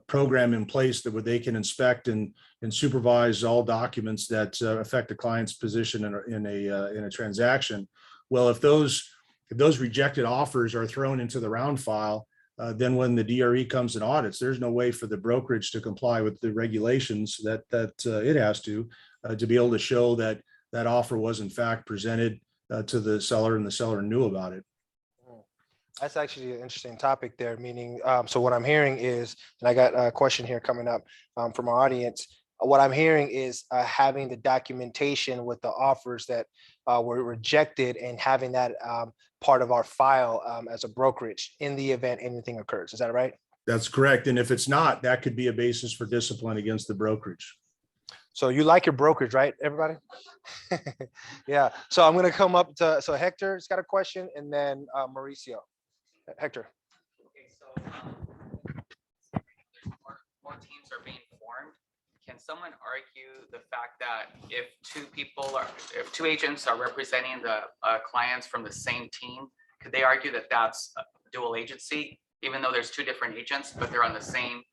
program in place that where they can inspect and supervise all documents that affect the client's position in a transaction. Well, if those rejected offers are thrown into the round file, then when the DRE comes and audits, there's no way for the brokerage to comply with the regulations that it has to be able to show that that offer was in fact presented to the seller and the seller knew about it. That's actually an interesting topic there, meaning, so what I'm hearing is, and I got a question here coming up from our audience. What I'm hearing is having the documentation with the offers that were rejected and having that part of our file as a brokerage in the event anything occurs. Is that right? That's correct. And if it's not, that could be a basis for discipline against the brokerage. So you like your brokerage, right, everybody? Yeah. So I'm going to come up to, so Hector's got a question, and then Mauricio. Hector. Okay, so more teams are being formed. Can someone argue the fact that if two agents are representing the clients from the same team, could they argue that that's a dual agency, even though there's two different agents, but they're on the same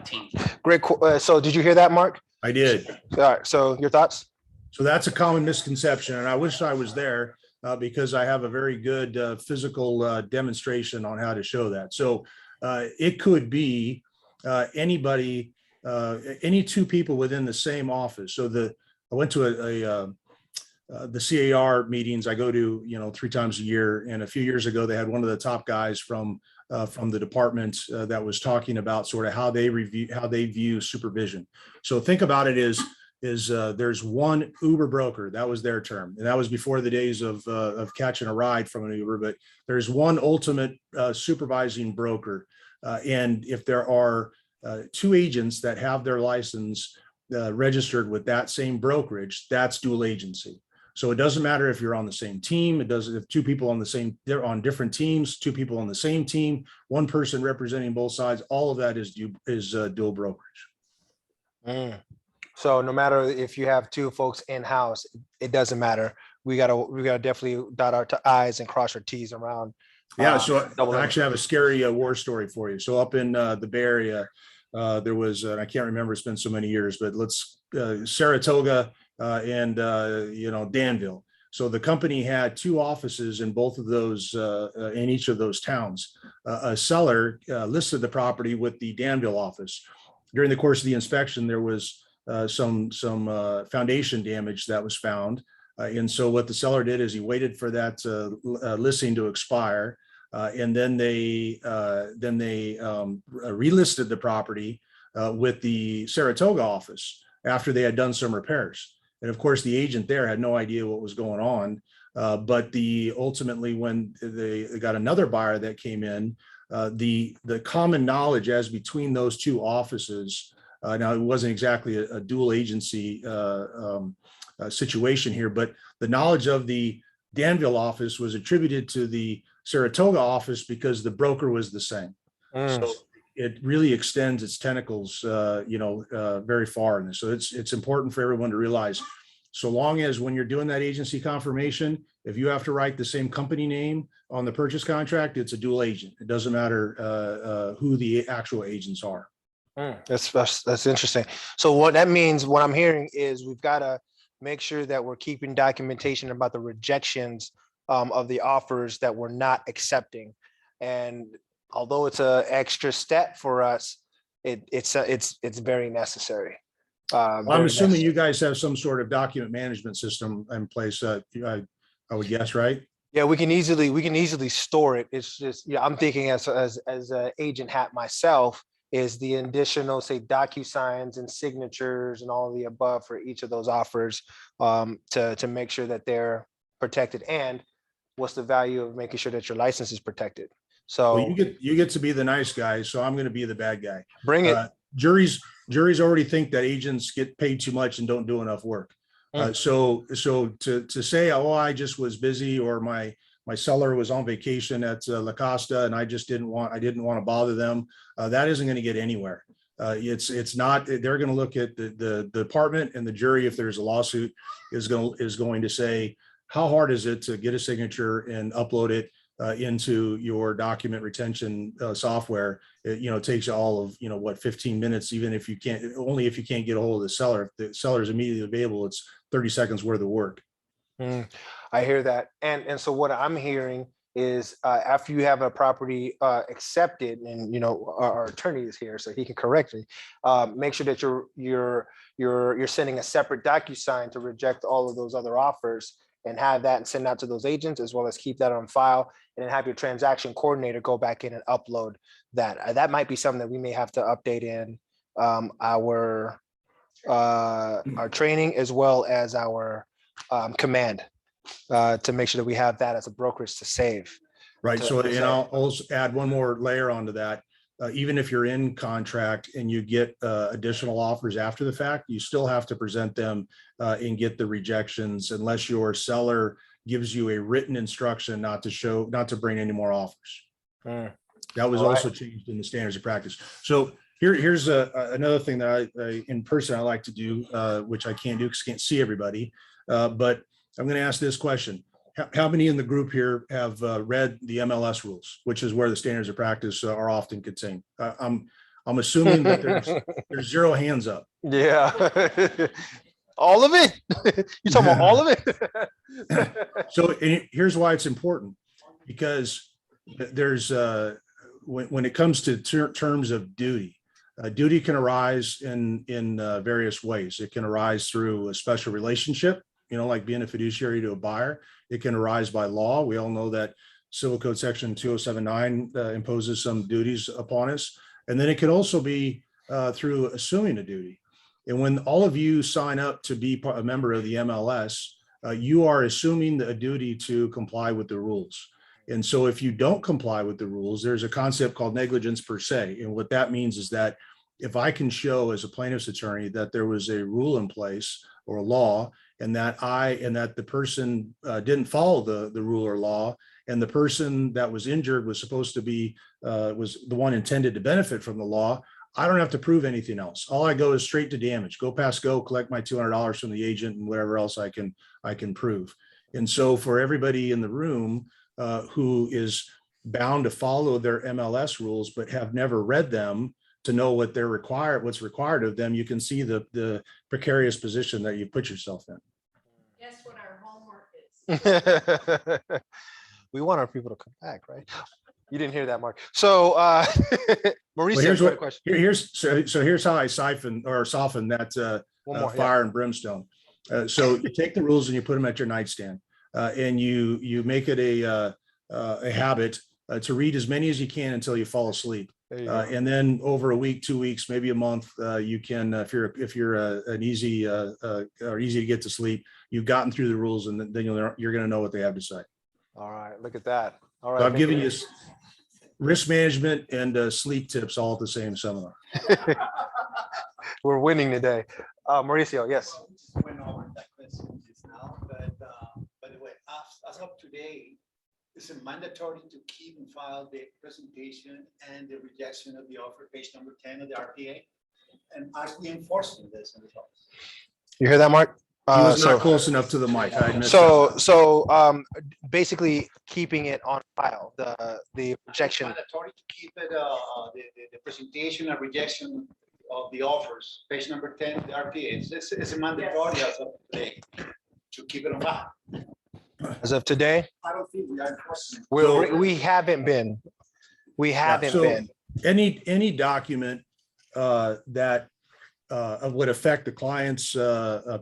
team? Great. So did you hear that, Mark? I did. All right. So your thoughts? So that's a common misconception, and I wish I was there because I have a very good physical demonstration on how to show that. So it could be anybody, any two people within the same office. So I went to the CAR meetings I go to, 3 times a year, and a few years ago they had one of the top guys from the department that was talking about sort of how they view supervision. So think about it is there's one Uber broker, that was their term, and that was before the days of catching a ride from an Uber, but there's one ultimate supervising broker. And if there are two agents that have their license registered with that same brokerage, that's dual agency. So it doesn't matter if you're on the same team. It doesn't, if two people they're on different teams, two people on the same team, one person representing both sides, all of that is dual brokerage. So no matter if you have two folks in-house, it doesn't matter. We gotta definitely dot our I's and cross our T's around. Yeah. So I actually have a scary war story for you. So up in the Bay Area, there was, I can't remember, it's been so many years, but Saratoga and Danville. So the company had two offices in both of those, in each of those towns. A seller listed the property with the Danville office. During the course of the inspection, there was some foundation damage that was found. And so what the seller did is he waited for that listing to expire. And then they relisted the property with the Saratoga office after they had done some repairs. And of course, the agent there had no idea what was going on. But ultimately, when they got another buyer that came in, the common knowledge as between those two offices, now it wasn't exactly a dual agency situation here, but the knowledge of the Danville office was attributed to the Saratoga office because the broker was the same. So it really extends its tentacles, very far in this. So it's important for everyone to realize, so long as when you're doing that agency confirmation, if you have to write the same company name on the purchase contract, it's a dual agent. It doesn't matter who the actual agents are. That's interesting. So what that means, what I'm hearing is we've got to make sure that we're keeping documentation about the rejections of the offers that we're not accepting. And although it's an extra step for us, it's very necessary. I'm very assuming necessary. you guys have some sort of document management system in place. I would guess, right? Yeah, we can easily store it. It's just, yeah, I'm thinking as a agent hat myself, is the additional, say, DocuSigns and signatures and all of the above for each of those offers, to make sure that they're protected. And what's the value of making sure that your license is protected? Well, So you get to be the nice guy, so I'm going to be the bad guy. bring it. Juries already think that agents get paid too much and don't do enough work. So to say, oh, I just was busy, or my seller was on vacation at La Costa and I didn't want to bother them, that isn't going to get anywhere. It's not. They're going to look at the department, and the jury, if there's a lawsuit, is going to say, how hard is it to get a signature and upload it into your document retention software? It takes you all of, what, 15 minutes, even if you can't get a hold of the seller. If the seller is immediately available, it's 30 seconds worth of work. I hear that. And so what I'm hearing is, after you have a property accepted, and our attorney is here, so he can correct me, make sure that you're sending a separate DocuSign to reject all of those other offers, and have that and send out to those agents, as well as keep that on file, and then have your transaction coordinator go back in and upload that. That might be something that we may have to update in our training, as well as our command, to make sure that we have that as a brokerage to save. Right. So, and I'll also add one more layer onto that. Even if you're in contract and you get additional offers after the fact, you still have to present them and get the rejections, unless your seller gives you a written instruction not to bring any more offers. That was also changed in the standards of practice. So here's another thing that I in person I like to do, which I can't do because I can't see everybody. But I'm going to ask this question. How many in the group here have read the MLS rules, which is where the standards of practice are often contained? I'm assuming that there's zero hands up. Yeah. All of it? You talking about all of it? So here's why it's important, because there's when it comes to terms of duty, duty can arise in various ways. It can arise through a special relationship, like being a fiduciary to a buyer. It can arise by law. We all know that Civil Code Section 2079 imposes some duties upon us. And then it can also be through assuming a duty. And when all of you sign up to be a member of the MLS, you are assuming a duty to comply with the rules. And so if you don't comply with the rules, there's a concept called negligence per se. And what that means is that if I can show as a plaintiff's attorney that there was a rule in place or a law, and that the person didn't follow the rule or law, and the person that was injured was supposed to be was the one intended to benefit from the law, I don't have to prove anything else. All I go is straight to damage. Go past go, collect my $200 from the agent and whatever else I can prove. And so for everybody in the room who is bound to follow their MLS rules but have never read them to know what's required of them, you can see the precarious position that you put yourself in. Guess what our homework is? We want our people to come back, right? You didn't hear that, Mark. So Mauricio, here's how I soften that fire and brimstone. So you take the rules and you put them at your nightstand, and you make it a habit to read as many as you can until you fall asleep. And then over a week, 2 weeks, maybe a month, you can, if you're an easy or easy to get to sleep, you've gotten through the rules, and then you're going to know what they have to say. All right, look at that. All right, so I'm giving you risk management and sleep tips all at the same seminar. We're winning today. Mauricio, yes. Went over that question just now, but by the way, as of today, is it mandatory to keep and file the presentation and the rejection of the offer, page number 10 of the RPA? And are we enforcing this in the office? You hear that, Mark? He was not close enough to the mic. So basically keeping it on file, the rejection. Mandatory to keep it, the presentation and rejection of the offers, page number 10 of the RPA. It's a mandatory as of today to keep it on file. As of today, I don't think we are enforcing. We haven't been. We haven't been. Any document that would affect the client's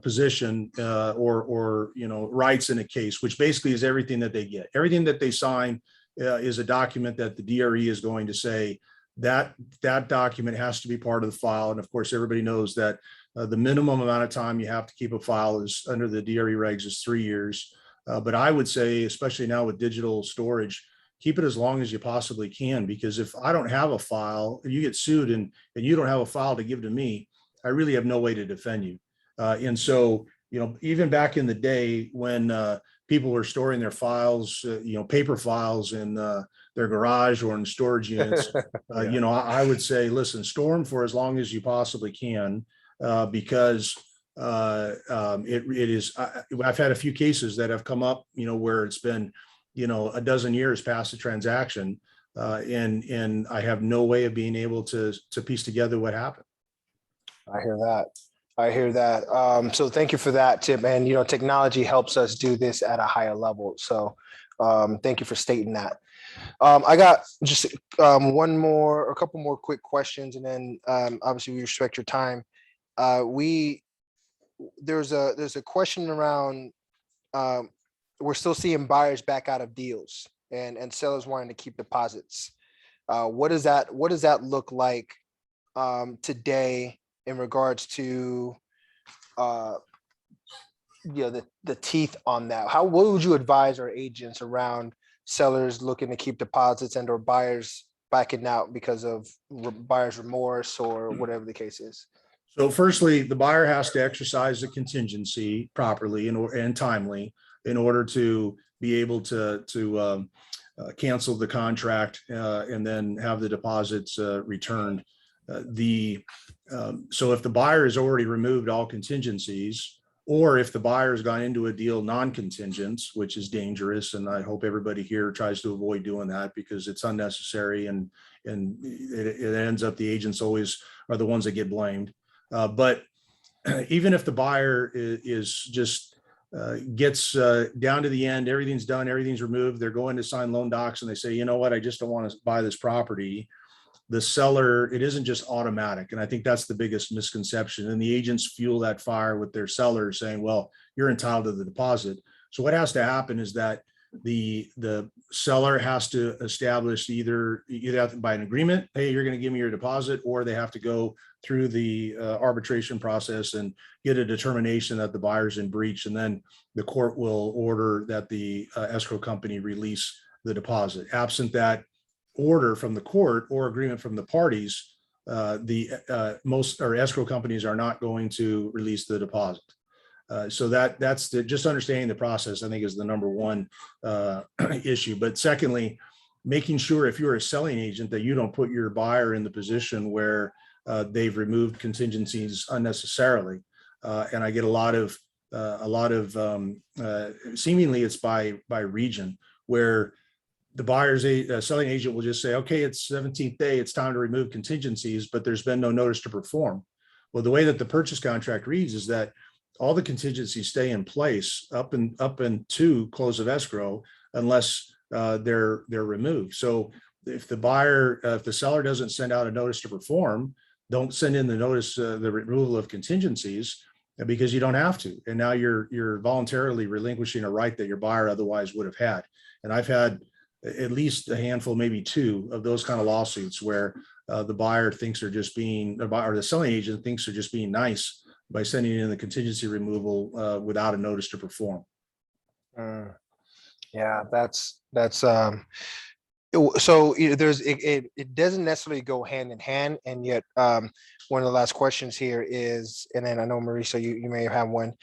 position or rights in a case, which basically is everything that they get. Everything that they sign is a document that the DRE is going to say that that document has to be part of the file. And of course, everybody knows that the minimum amount of time you have to keep a file is under the DRE regs is 3 years. But I would say, especially now with digital storage, keep it as long as you possibly can, because if I don't have a file, if you get sued and you don't have a file to give to me, I really have no way to defend you. And so, even back in the day when people were storing their files, paper files in their garage or in storage units, I would say, listen, store them for as long as you possibly can, because it is. I've had a few cases that have come up, where it's been, a dozen years past the transaction, and I have no way of being able to piece together what happened. I hear that. I hear that. So thank you for that, Tim. And, technology helps us do this at a higher level. So thank you for stating that. I got just a couple more quick questions, and then obviously we respect your time. There's a question around, we're still seeing buyers back out of deals and sellers wanting to keep deposits. What does that look like today in regards to the teeth on that? What would you advise our agents around sellers looking to keep deposits and or buyers backing out because of buyer's remorse or whatever the case is? So firstly, the buyer has to exercise the contingency properly and timely in order to be able to cancel the contract and then have the deposits returned. So if the buyer has already removed all contingencies, or if the buyer has gone into a deal non-contingent, which is dangerous, and I hope everybody here tries to avoid doing that because it's unnecessary and it ends up the agents always are the ones that get blamed. But even if the buyer is just gets down to the end, everything's done, everything's removed, they're going to sign loan docs and they say, you know what, I just don't want to buy this property. The seller, it isn't just automatic. And I think that's the biggest misconception. And the agents fuel that fire with their sellers saying, well, you're entitled to the deposit. So what has to happen is that the seller has to establish either by an agreement, hey, you're going to give me your deposit, or they have to go through the arbitration process and get a determination that the buyer's in breach. And then the court will order that the escrow company release the deposit. Absent that order from the court or agreement from the parties, most escrow companies are not going to release the deposit. So that's just understanding the process, I think, is the number one issue. But secondly, making sure if you're a selling agent that you don't put your buyer in the position where they've removed contingencies unnecessarily. And I get a lot of seemingly it's by region where the buyer's selling agent will just say, okay, it's 17th day, it's time to remove contingencies, but there's been no notice to perform. Well, the way that the purchase contract reads is that all the contingencies stay in place up into close of escrow unless they're removed. So if the seller doesn't send out a notice to perform, don't send in the notice, the removal of contingencies, because you don't have to. And now you're voluntarily relinquishing a right that your buyer otherwise would have had. And I've had at least a handful, maybe two of those kind of lawsuits where the buyer thinks they're just being, or the selling agent thinks they're just being nice by sending in the contingency removal without a notice to perform. Yeah, that's so it doesn't necessarily go hand in hand, and yet one of the last questions here is, and then I know Marisa, you may have one.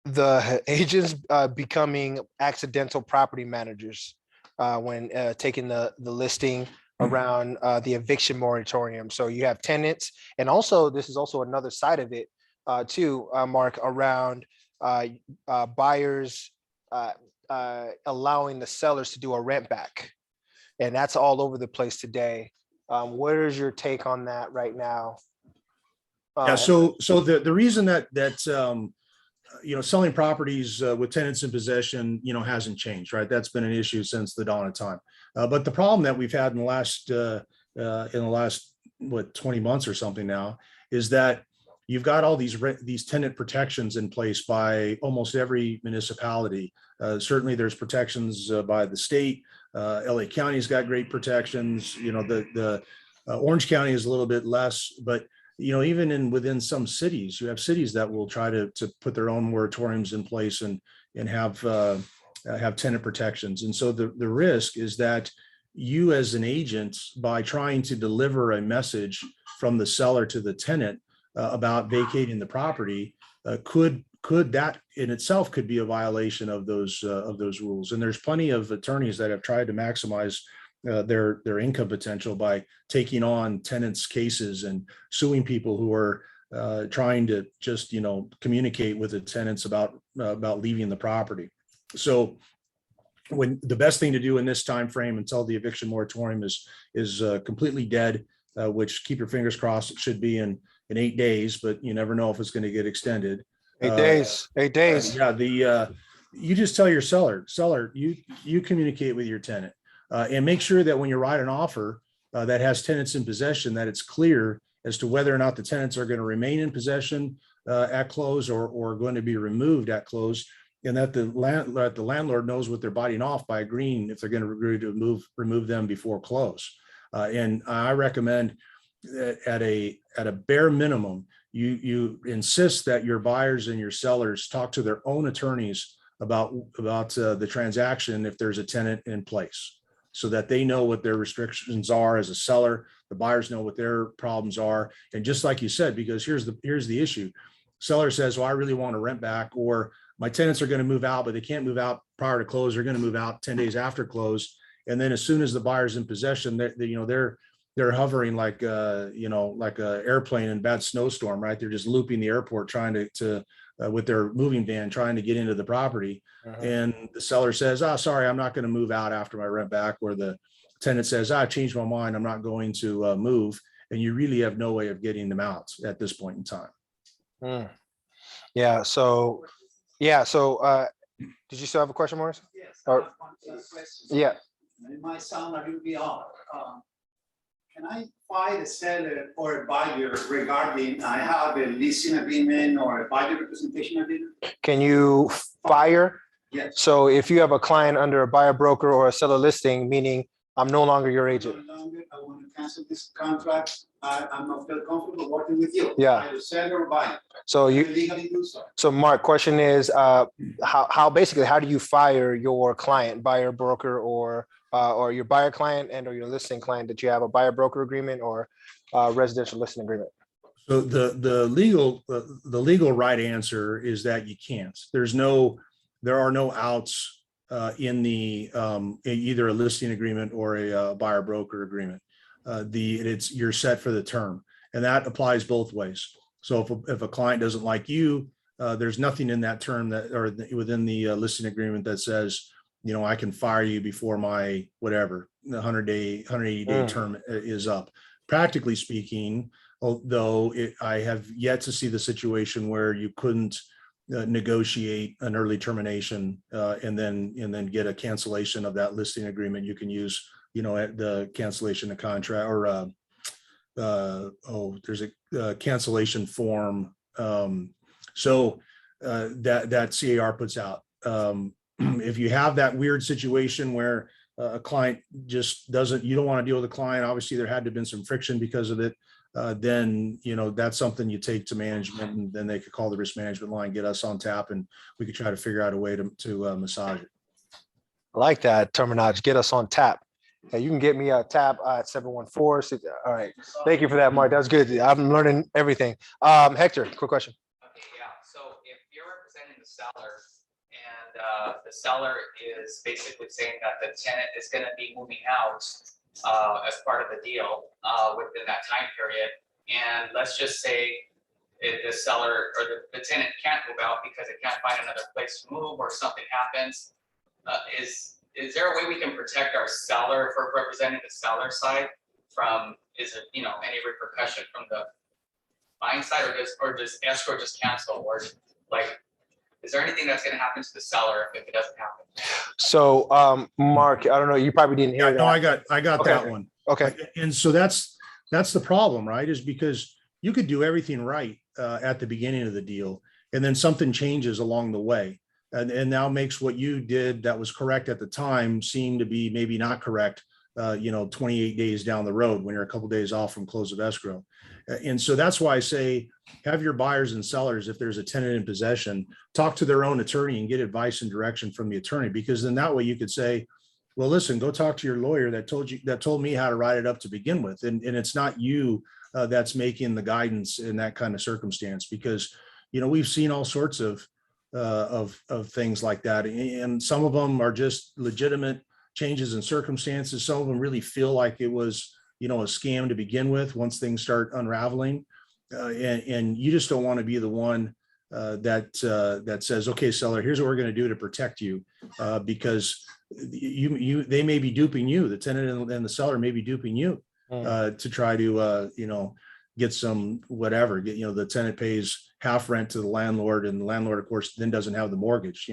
The agents becoming accidental property managers when taking the listing around the eviction moratorium. So you have tenants, and also this is also another side of it too, Mark, around buyers allowing the sellers to do a rent back, and that's all over the place today. What is your take on that right now? Yeah, so the reason that selling properties with tenants in possession, hasn't changed, right? That's been an issue since the dawn of time. But the problem that we've had in the last 20 months or something now, is that you've got all these tenant protections in place by almost every municipality. Certainly there's protections by the state. LA County's got great protections. You know, the Orange County is a little bit less, but you know, even within some cities, you have cities that will try to put their own moratoriums in place and have tenant protections. And so the risk is that you as an agent, by trying to deliver a message from the seller to the tenant about vacating the property, could that in itself could be a violation of those rules. And there's plenty of attorneys that have tried to maximize their income potential by taking on tenants' cases and suing people who are trying to just, you know, communicate with the tenants about leaving the property. So when the best thing to do in this time frame until the eviction moratorium is completely dead, which keep your fingers crossed, it should be in 8 days, but you never know if it's going to get extended. 8 days. 8 days. You just tell your seller, you communicate with your tenant and make sure that when you write an offer that has tenants in possession, that it's clear as to whether or not the tenants are going to remain in possession at close or going to be removed at close, and that the landlord knows what they're biting off by agreeing if they're going to agree to remove them before close. And I recommend at a bare minimum, you insist that your buyers and your sellers talk to their own attorneys about the transaction if there's a tenant in place, so that they know what their restrictions are as a seller. The buyers know what their problems are. And just like you said, because here's the issue. Seller says, well, I really want to rent back, or my tenants are going to move out, but they can't move out prior to close. They're going to move out 10 days after close. And then as soon as the buyer's in possession, they're hovering like like a airplane in a bad snowstorm, right? They're just looping the airport, trying to with their moving van, trying to get into the property. And the seller says, oh, sorry, I'm not going to move out after my rent back. Or the tenant says, I changed my mind, I'm not going to move. And you really have no way of getting them out at this point in time. Yeah. So did you still have a question, Morris? Yes. Or, yeah. It might sound a little bit odd. Can I fight a seller or a buyer regarding I have a leasing agreement or a buyer representation agreement? Can you fire? Yes. So if you have a client under a buyer broker or a seller listing, meaning I'm no longer your agent. No longer, I want to cancel this contract. I'm not feel comfortable working with you. Yeah. Either seller or buyer. So you legally do so. So Mark, question is, how do you fire your client, buyer broker, or your buyer client and or your listing client? Did you have a buyer broker agreement or residential listing agreement? So the legal right answer is that you can't. There are no outs in the either a listing agreement or a buyer broker agreement. You're set for the term, and that applies both ways. So if a client doesn't like you, there's nothing in that term within the listing agreement that says, you know, I can fire you before my whatever the 180 day term is up. Practically speaking, although I have yet to see the situation where you couldn't negotiate an early termination and then get a cancellation of that listing agreement. You can use, you know, at the cancellation of contract or there's a cancellation form. So that CAR puts out. If you have that weird situation where a client just you don't want to deal with a client, obviously there had to have been some friction because of it, then, you know, that's something you take to management, and then they could call the risk management line, get us on tap, and we could try to figure out a way to massage it. I like that terminology, get us on tap. Hey, you can get me a tap at 714. All right. Thank you for that, Mark. That's good. I'm learning everything. Hector, quick question. Okay, yeah. So if you're representing the seller and the seller is basically saying that the tenant is going to be moving out as part of the deal within that time period, and let's just say the seller or the tenant can't move out because it can't find another place to move or something happens, is there a way we can protect our seller for representing the seller side from, is it, you know, any repercussion from the buying side, or does escrow just cancel, or like, is there anything that's going to happen to the seller if it doesn't happen? So Mark, I don't know, you probably didn't hear that. No, I got Okay. that one. Okay. And so that's that's the problem, right? Is because you could do everything right at the beginning of the deal, and then something changes along the way, and now makes what you did that was correct at the time seem to be maybe not correct. 28 days down the road when you're a couple days off from close of escrow. And so that's why I say have your buyers and sellers, if there's a tenant in possession, talk to their own attorney and get advice and direction from the attorney, because then that way you could say, well, listen, go talk to your lawyer that told me how to write it up to begin with. And it's not you that's making the guidance in that kind of circumstance, because, we've seen all sorts of things like that. And some of them are just legitimate changes in circumstances. Some of them really feel like it was, a scam to begin with once things start unraveling. And you just don't want to be the one that says, okay, seller, here's what we're going to do to protect you, because they may be duping you. The tenant and the seller may be duping you to try to, get some whatever, the tenant pays half rent to the landlord, and the landlord, of course, then doesn't have the mortgage.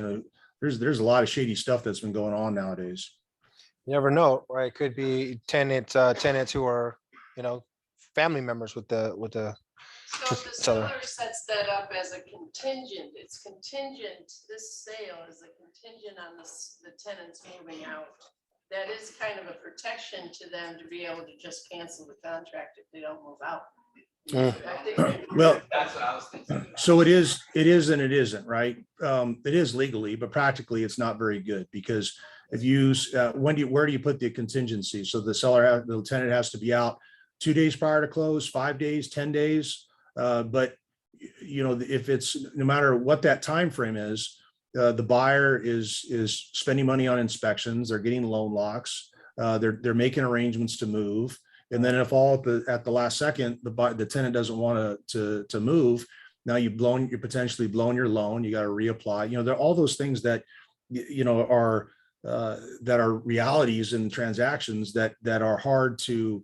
There's a lot of shady stuff that's been going on nowadays. You never know, right? It could be tenants who are, family members with the So the seller sets that up as a contingent. It's contingent, this sale is a contingent on the tenants moving out. That is kind of a protection to them to be able to just cancel the contract if they don't move out. Well, That's what I was thinking. so it is and it isn't, right? It is legally, but practically it's not very good, because if you where do you put the contingency? So the tenant has to be out 2 days prior to close, 5 days, 10 days. But if it's, no matter what that time frame is, the buyer is spending money on inspections, they're getting loan locks, they're making arrangements to move. And then if all at the last second, the tenant doesn't want to move, now you're potentially blown your loan, you got to reapply. There are all those things that, are realities in transactions that are hard to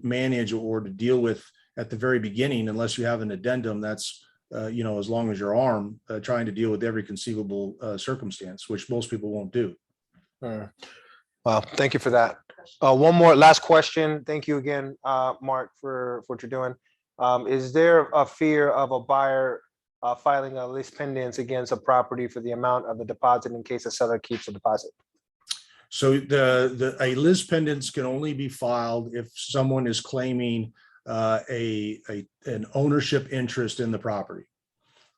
manage or to deal with at the very beginning, unless you have an addendum that's, as long as your arm, trying to deal with every conceivable circumstance, which most people won't do. Well, thank you for that. One more last question. Thank you again, Mark, for what you're doing. Is there a fear of a buyer filing a lis pendens against a property for the amount of the deposit in case the seller keeps the deposit? So a lis pendens can only be filed if someone is claiming an ownership interest in the property.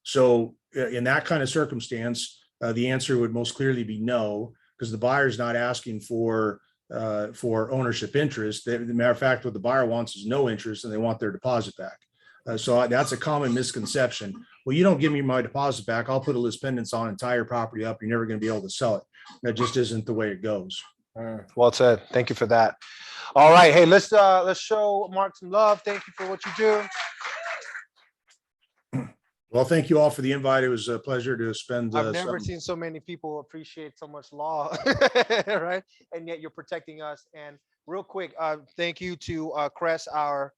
So in that kind of circumstance, the answer would most clearly be no, because the buyer is not asking for ownership interest. As a matter of fact, what the buyer wants is no interest, and they want their deposit back. So that's a common misconception. Well, you don't give me my deposit back, I'll put a lis pendens on and tie your property up. You're never going to be able to sell it. That just isn't the way it goes. Well said. Thank you for that. All right. Hey, let's show Mark some love. Thank you for what you do. Well, thank you all for the invite. It was a pleasure to spend. I've never seen so many people appreciate so much law, right? And yet you're protecting us. And real quick, thank you to Crest, our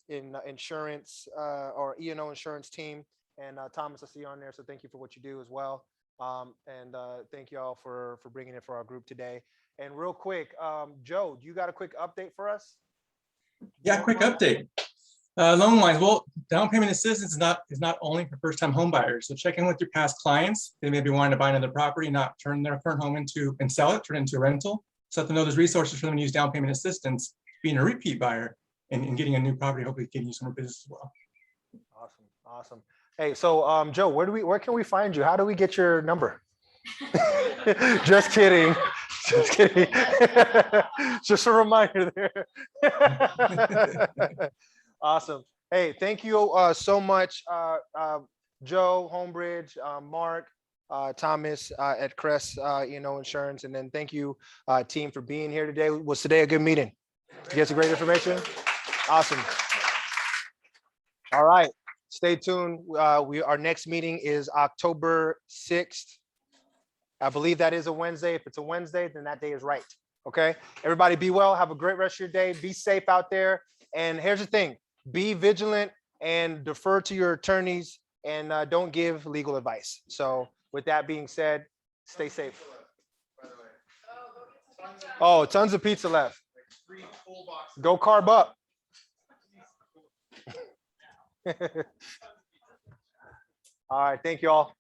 insurance or E&O insurance team, and Thomas, I see you on there. So thank you for what you do as well. And thank you all for bringing it for our group today. And real quick, Joe, you got a quick update for us? Yeah, quick update. Loan wise, well, down payment assistance is not only for first time home buyers. So check in with your past clients. They may be wanting to buy another property, not turn their current home into and sell it, turn it into a rental. So let them know there's resources for them to use down payment assistance, being a repeat buyer and getting a new property, hopefully getting you some more business as well. Awesome. Hey, so Joe, where can we find you? How do we get your number? Just kidding. Just kidding. Just a reminder there. Awesome. Hey, thank you so much, Joe, Homebridge, Mark, Thomas at Crest, Insurance, and then thank you, team, for being here today. Was today a good meeting? You get some great information. Awesome. All right. Stay tuned. Our next meeting is October 6th. I believe that is a Wednesday. If it's a Wednesday, then that day is right. Okay. Everybody be well. Have a great rest of your day. Be safe out there. And here's the thing. Be vigilant and defer to your attorneys, and don't give legal advice. So with that being said, stay safe. Oh, tons of pizza left. Go carb up. All right, thank you all.